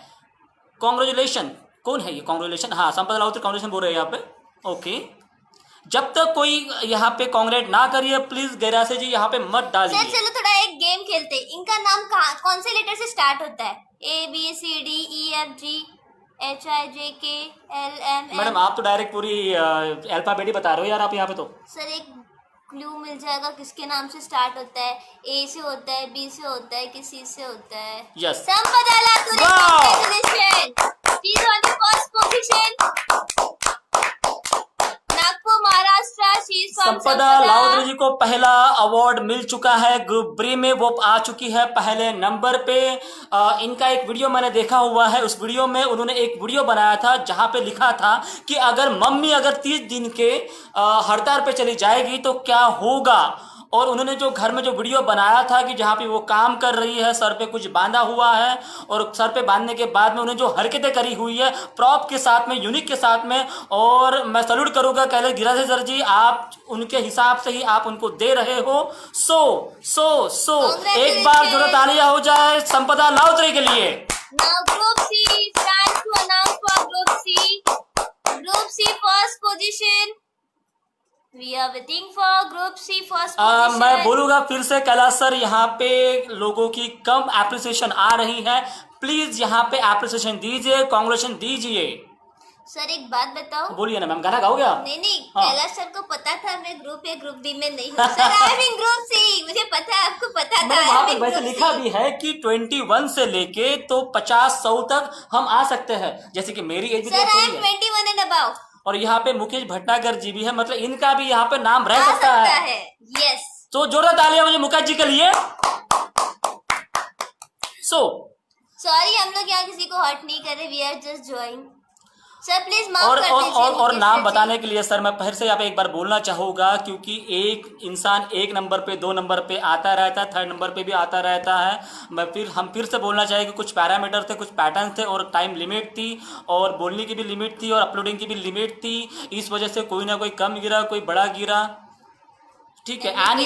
कांग्रेचुलेशन कौन है ये? कांग्रेचुलेशन, हाँ संपदा राउत कांग्रेचुलेशन बोल रहे हैं यहाँ पे। ओके, जब तक कोई यहाँ पे कांग्रेट ना करिए प्लीज गैरासे जी यहाँ पे मत डालिए। सर चलो थोड़ा एक गेम खेलते हैं। इनका नाम कौन से लेटर से स्टार्ट होता है? ABCDEFG HIJKLMN। मैडम आप तो डायरेक्ट पूरी अल्फाबेट ही बता रहे हो यार आप यहाँ पे। तो सर एक क्लू मिल जाएगा किसके नाम से स्टार्ट होता है? A से होता है, B से होता है कि C से होता है? Yes, Sampada Laturi, congratulation, she is on the first position. Nagpur Maharashtra, she is from Sampada Laudri जी को पहला अवार्ड मिल चुका है। ग्रुप बी में वो आ चुकी है पहले नंबर पे। इनका एक वीडियो मैंने देखा हुआ है, उस वीडियो में उन्होंने एक वीडियो बनाया था जहां पे लिखा था कि अगर मम्मी अगर 30 दिन के हड़ताल पे चली जाएगी तो क्या होगा। और उन्होंने जो घर में जो वीडियो बनाया था कि जहाँ पे वो काम कर रही है, सर पे कुछ बांधा हुआ है और सर पे बांधने के बाद में उन्हें जो हरकतें करी हुई है प्रॉप के साथ में, यूनिक के साथ में, और मैं सैल्यूट करूंगा कैलाश गिरासे सर जी, आप उनके हिसाब से ही आप उनको दे रहे हो। सो एक बार जो तालियां हो जाए संपदा लाउद्री के लिए। Now Group C stands to announce for Group C. Group C first position. We are waiting for Group C first position. मैं बोलूंगा फिर से कैलाश सर, यहाँ पे लोगों की कम एप्रिसिएशन आ रही है, प्लीज यहाँ पे एप्रिसिएशन दीजिए, कांग्रेचुलेशन दीजिए। सर एक बात बताओ। बोलिए ना मैम, गाना गाओगे आप? नहीं हाँ। कैलाश सर को पता था मैं ग्रुप ए ग्रुप बी में नहीं हूँ। Sir I am in group C, मुझे पता है, आपको पता था। वहाँ पे वैसे लिखा भी है कि 21 से लेके तो 50-100 तक हम आ सकते हैं, जैसे कि मेरी एज भी सर आई एम थोड़ी है। 21 एंड अबाउ। और यहाँ पे मुकेश भटनागर जी भी है, मतलब इनका भी यहाँ पे नाम रह सकता है। यस, तो जोरदार तालियां मुझे मुकेश जी के लिए। सॉरी हम लोग यहाँ किसी को हर्ट नहीं कर रहे, we are just joking. Sir please माफ कर दीजिए। और नाम बताने के लिए सर मैं फिर से यहाँ पे एक बार बोलना चाहूंगा, क्योंकि एक इंसान 1 नंबर पे 2 नंबर पे आता रहता है, 3rd नंबर पे भी आता रहता है। हम फिर से बोलना चाहेंगे कुछ पैरामीटर थे, कुछ पैटर्न थे और टाइम लिमिट थी और बोलने की भी लिमिट थी और अपलोडिंग की भी लिमिट थी। इस वजह से कोई ना कोई कम गिरा, कोई बड़ा गिरा। ठीक है, एनी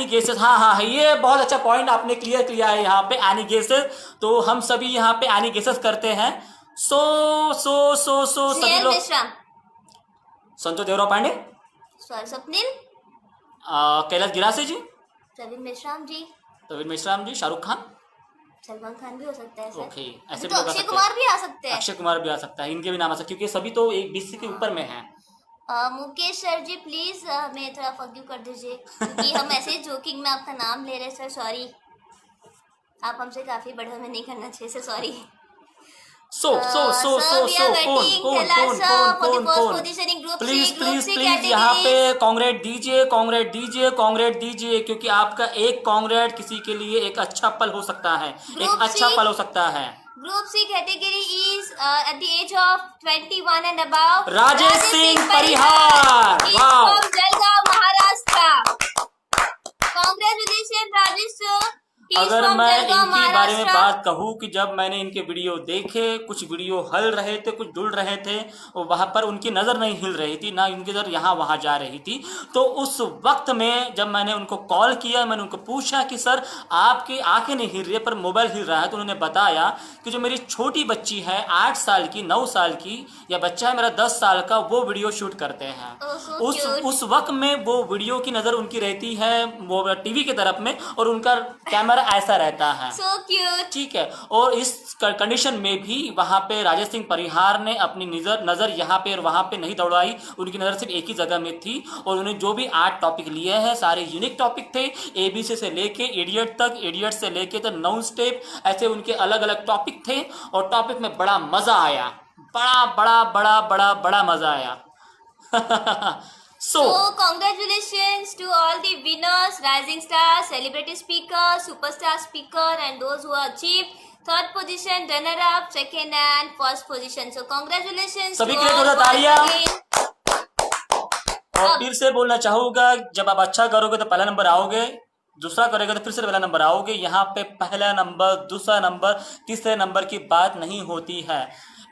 गेसेस हाँ, ये बहुत अच्छा पॉइंट आपने क्लियर किया है यहाँ पे, एनी गेसेस। तो हम सभी यहाँ पे एनी गेसेस करते हैं। सभी लोग। संतोष देवराव पांडे, स्वप्निल, कैलाश गिरासे जी, प्रवीण मेश्राम जी, शाहरुख खान, सलमान खान भी हो सकता है सर। ओके, ऐसे तो अक्षय कुमार भी आ सकते हैं। अक्षय कुमार भी आ सकता है, इनके भी नाम आ सकते, क्योंकि सभी तो एक 20 के ऊपर में हैं। मुकेश सर जी प्लीज हमें थोड़ा फॉरगिव कर दीजिए, क्योंकि हम ऐसे जोकिंग में आपका नाम ले रहे हैं सर, सॉरी। आप हमसे काफी बड़े, हमें नहीं करना चाहिए सर, सॉरी। प्लीज यहाँ पे कांग्रेट दीजिए, क्योंकि आपका एक कांग्रेट किसी के लिए एक अच्छा पल हो सकता है, group C category is at the age of 21 and above Rajesh Singh Parihar, from Jalgaon Maharashtra. Congratulation Rajesh sir. अगर मैं इनके बारे में बात कहूँ कि जब मैंने इनके वीडियो देखे, कुछ वीडियो हल रहे थे, कुछ डुल रहे थे, और वहाँ पर उनकी नज़र नहीं हिल रही थी, ना उनकी नज़र यहाँ वहाँ जा रही थी। तो उस वक्त में जब मैंने उनको कॉल किया, मैंने उनको पूछा कि सर आपकी आंखें नहीं हिल रही है पर मोबाइल हिल रहा है, तो उन्होंने बताया कि जो मेरी छोटी बच्ची है 8 साल की, 9 साल की, या बच्चा है मेरा 10 साल का, वो वीडियो शूट करते हैं। उस वक्त में वो वीडियो की नज़र उनकी रहती है वो टीवी की तरफ में, और उनका कैमरा हमारा ऐसा रहता है। So cute. ठीक है, और इस कंडीशन में भी वहां पे राजेश सिंह परिहार ने अपनी नजर यहाँ पे और वहां पे नहीं दौड़ाई। उनकी नजर सिर्फ एक ही जगह में थी और उन्होंने जो भी 8 टॉपिक लिए हैं सारे यूनिक टॉपिक थे, ABC से लेके इडियट तक, इडियट से लेके तो नाउन स्टेप, ऐसे उनके अलग अलग टॉपिक थे और टॉपिक में बड़ा मजा आया, बड़ा बड़ा बड़ा बड़ा बड़ा मजा आया। So congratulations to all the winners, rising stars, celebrity speaker, superstar speaker, and those who achieved third position, runner up, second and first position. So congratulations सभी to के लिए all थोड़ा once तालियां। again. और फिर से बोलना चाहूंगा, जब आप अच्छा करोगे तो पहला नंबर आओगे, दूसरा करेगा तो फिर से पहला नंबर आओगे। यहाँ पे पहला नंबर, दूसरा नंबर, तीसरे नंबर की बात नहीं होती है।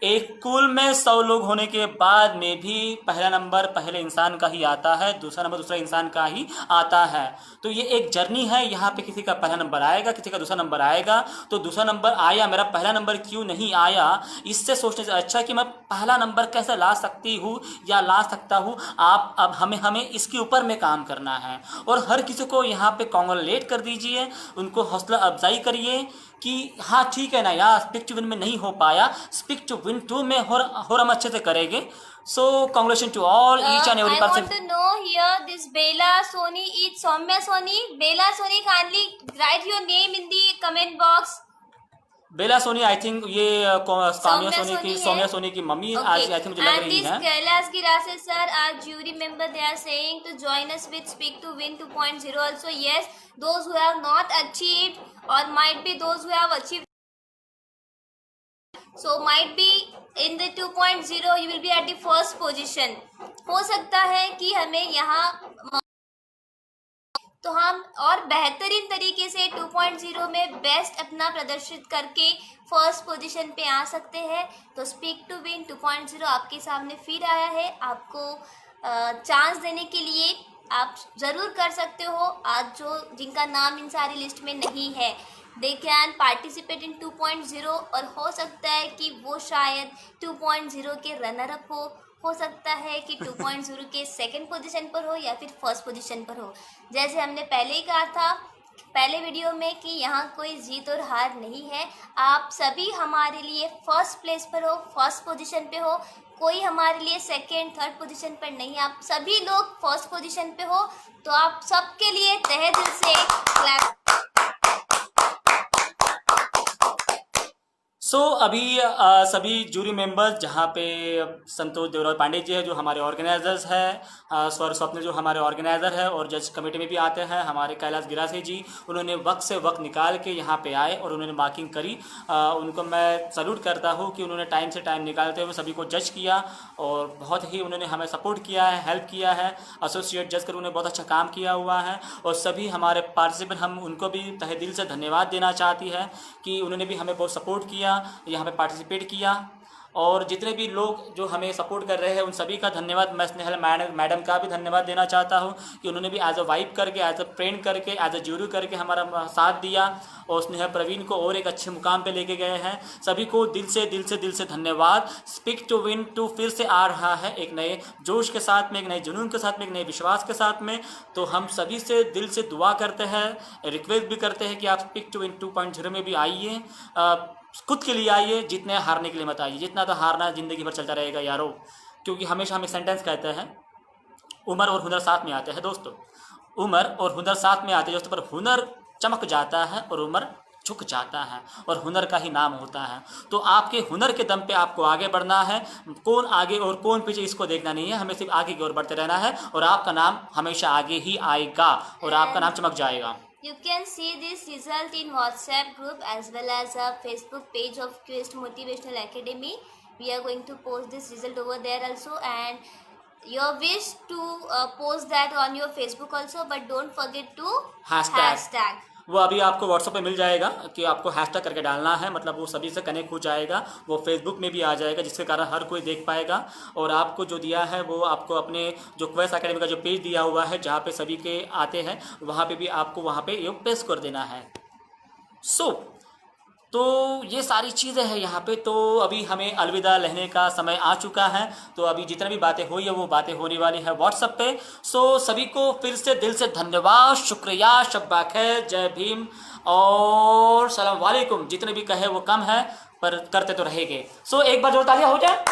एक स्कूल में 100 लोग होने के बाद में भी पहला नंबर पहले इंसान का ही आता है, दूसरा नंबर दूसरा इंसान का ही आता है। तो ये एक जर्नी है, यहाँ पे किसी का पहला नंबर आएगा, किसी का दूसरा नंबर आएगा। तो दूसरा नंबर आया, मेरा पहला नंबर क्यों नहीं आया, इससे सोचने से अच्छा कि मैं पहला नंबर कैसे ला सकती हूँ या ला सकता हूँ। आप अब हमें इसके ऊपर में काम करना है और हर किसी को यहाँ पे कॉन्ग्रेचुलेट कर दीजिए, उनको हौसला अफजाई करिए कि हाँ ठीक है ना यार, स्पीक टू विन में नहीं हो पाया, स्पीक टू विन 2 में और हम अच्छे से करेंगे। So congratulation to all each and every I person. want to know here this Bella Soni is Soumya Soni. Bella Soni, kindly write your name in the comment box. Bela Soni, I think ये सौम्या सौम्या सोनी की mummy आज I think मुझे लग रही है। And this Kailash Girase sir, our jury member, they are saying to join us with Speak to Win 2.0 also. Yes, those who have not achieved or might be those who have achieved, so might be in the 2.0 you will be at the first position. हो सकता है कि हमें यहाँ तो हम और बेहतरीन तरीके से 2.0 में बेस्ट अपना प्रदर्शित करके फर्स्ट पोजीशन पे आ सकते हैं। तो स्पीक टू विन 2.0 आपके सामने फिर आया है, आपको चांस देने के लिए आप ज़रूर कर सकते हो। आज जो जिनका नाम इन सारी लिस्ट में नहीं है, दे कैन पार्टिसिपेट इन 2.0 और हो सकता है कि वो शायद 2.0 के रनर अप हो सकता है कि 2.0 के सेकंड पोजीशन पर हो या फिर फर्स्ट पोजीशन पर हो। जैसे हमने पहले ही कहा था पहले वीडियो में कि यहाँ कोई जीत और हार नहीं है, आप सभी हमारे लिए फर्स्ट प्लेस पर हो, फर्स्ट पोजीशन पे हो, कोई हमारे लिए सेकंड थर्ड पोजीशन पर नहीं, आप सभी लोग फर्स्ट पोजीशन पे हो। तो आप सबके लिए तहे दिल से क्लैप। अभी सभी जूरी मेंबर्स, जहाँ पे संतोष देवराज पांडे जी है जो हमारे ऑर्गेनाइजर्स हैं, स्वप्न जो हमारे ऑर्गेनाइजर है और जज कमेटी में भी आते हैं, हमारे कैलाश गिरासे जी, उन्होंने वक्त से वक्त निकाल के यहाँ पे आए और उन्होंने मार्किंग करी। उनको मैं सल्यूट करता हूँ कि उन्होंने टाइम से टाइम निकालते हुए सभी को जज किया और बहुत ही उन्होंने हमें सपोर्ट किया है, हेल्प किया है। एसोसिएट जज कर उन्होंने बहुत अच्छा काम किया हुआ है और सभी हमारे पार्टिसिपेंट, हम उनको भी तहे दिल से धन्यवाद देना चाहती है कि उन्होंने भी हमें बहुत सपोर्ट किया, यहाँ पे पार्टिसिपेट किया। और जितने भी लोग जो हमें सपोर्ट कर रहे हैं उन सभी का धन्यवाद। मैं स्नेहल मैडम का भी धन्यवाद देना चाहता हूँ कि उन्होंने भी एज अ वाइफ करके, एज अ फ्रेंड करके, एज अ ज्यूरी करके हमारा साथ दिया और स्नेहल प्रवीण को और एक अच्छे मुकाम पे लेके गए हैं। सभी को दिल से धन्यवाद। स्पीक टू विन 2 फिर से आ रहा है एक नए जोश के साथ में, एक नए जुनून के साथ में, एक नए विश्वास के साथ में। तो हम सभी से दिल से दुआ करते हैं, रिक्वेस्ट भी करते हैं कि आप स्पीक टू विन 2.0 में भी आइए, खुद के लिए आइए, जितने हारने के लिए मत आइए। जितना तो हारना ज़िंदगी भर चलता रहेगा यारो, क्योंकि हमेशा हम एक सेंटेंस कहते हैं, उम्र और हुनर साथ में आते हैं दोस्तों, उम्र और हुनर साथ में आते हैं दोस्तों, पर हुनर चमक जाता है और उम्र झुक जाता है और हुनर का ही नाम होता है। तो आपके हुनर के दम पे आपको आगे बढ़ना है, कौन आगे और कौन पीछे इसको देखना नहीं है, हमें सिर्फ आगे की ओर बढ़ते रहना है और आपका नाम हमेशा आगे ही आएगा और आपका नाम चमक जाएगा। You can see this result in WhatsApp group as well as a Facebook page of Quest Motivational Academy. We are going to post this result over there also, and your wish to post that on your Facebook also, but don't forget to hashtag. वो अभी आपको WhatsApp पे मिल जाएगा कि आपको hashtag करके डालना है, मतलब वो सभी से कनेक्ट हो जाएगा, वो फेसबुक में भी आ जाएगा, जिसके कारण हर कोई देख पाएगा। और आपको जो दिया है वो आपको अपने जो क्वेस्ट एकेडमी का जो पेज दिया हुआ है जहाँ पे सभी के आते हैं, वहाँ पे भी आपको वहाँ पे ये पेस्ट कर देना है। तो ये सारी चीज़ें हैं यहाँ पे। तो अभी हमें अलविदा लेने का समय आ चुका है, तो अभी जितना भी बातें हुई है वो बातें होने वाली है व्हाट्सएप पे। सभी को फिर से दिल से धन्यवाद, शुक्रिया, शब्बा खैर, जय भीम। और सलाम वालेकुम, जितने भी कहे वो कम है पर करते तो रहेंगे। सो एक बार जोर तालियां हो जाए।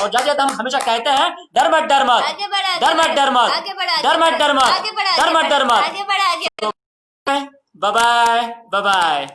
और जाते हम हमेशा कहते हैं डर मत डर मत, आगे बढ़ा, डर मत डर मत, आगे बढ़ा, डर मत डर मत, आगे बढ़ा, डर मत डर मत। आगे बढ़ा, आगे बाय बाय बाय बाय।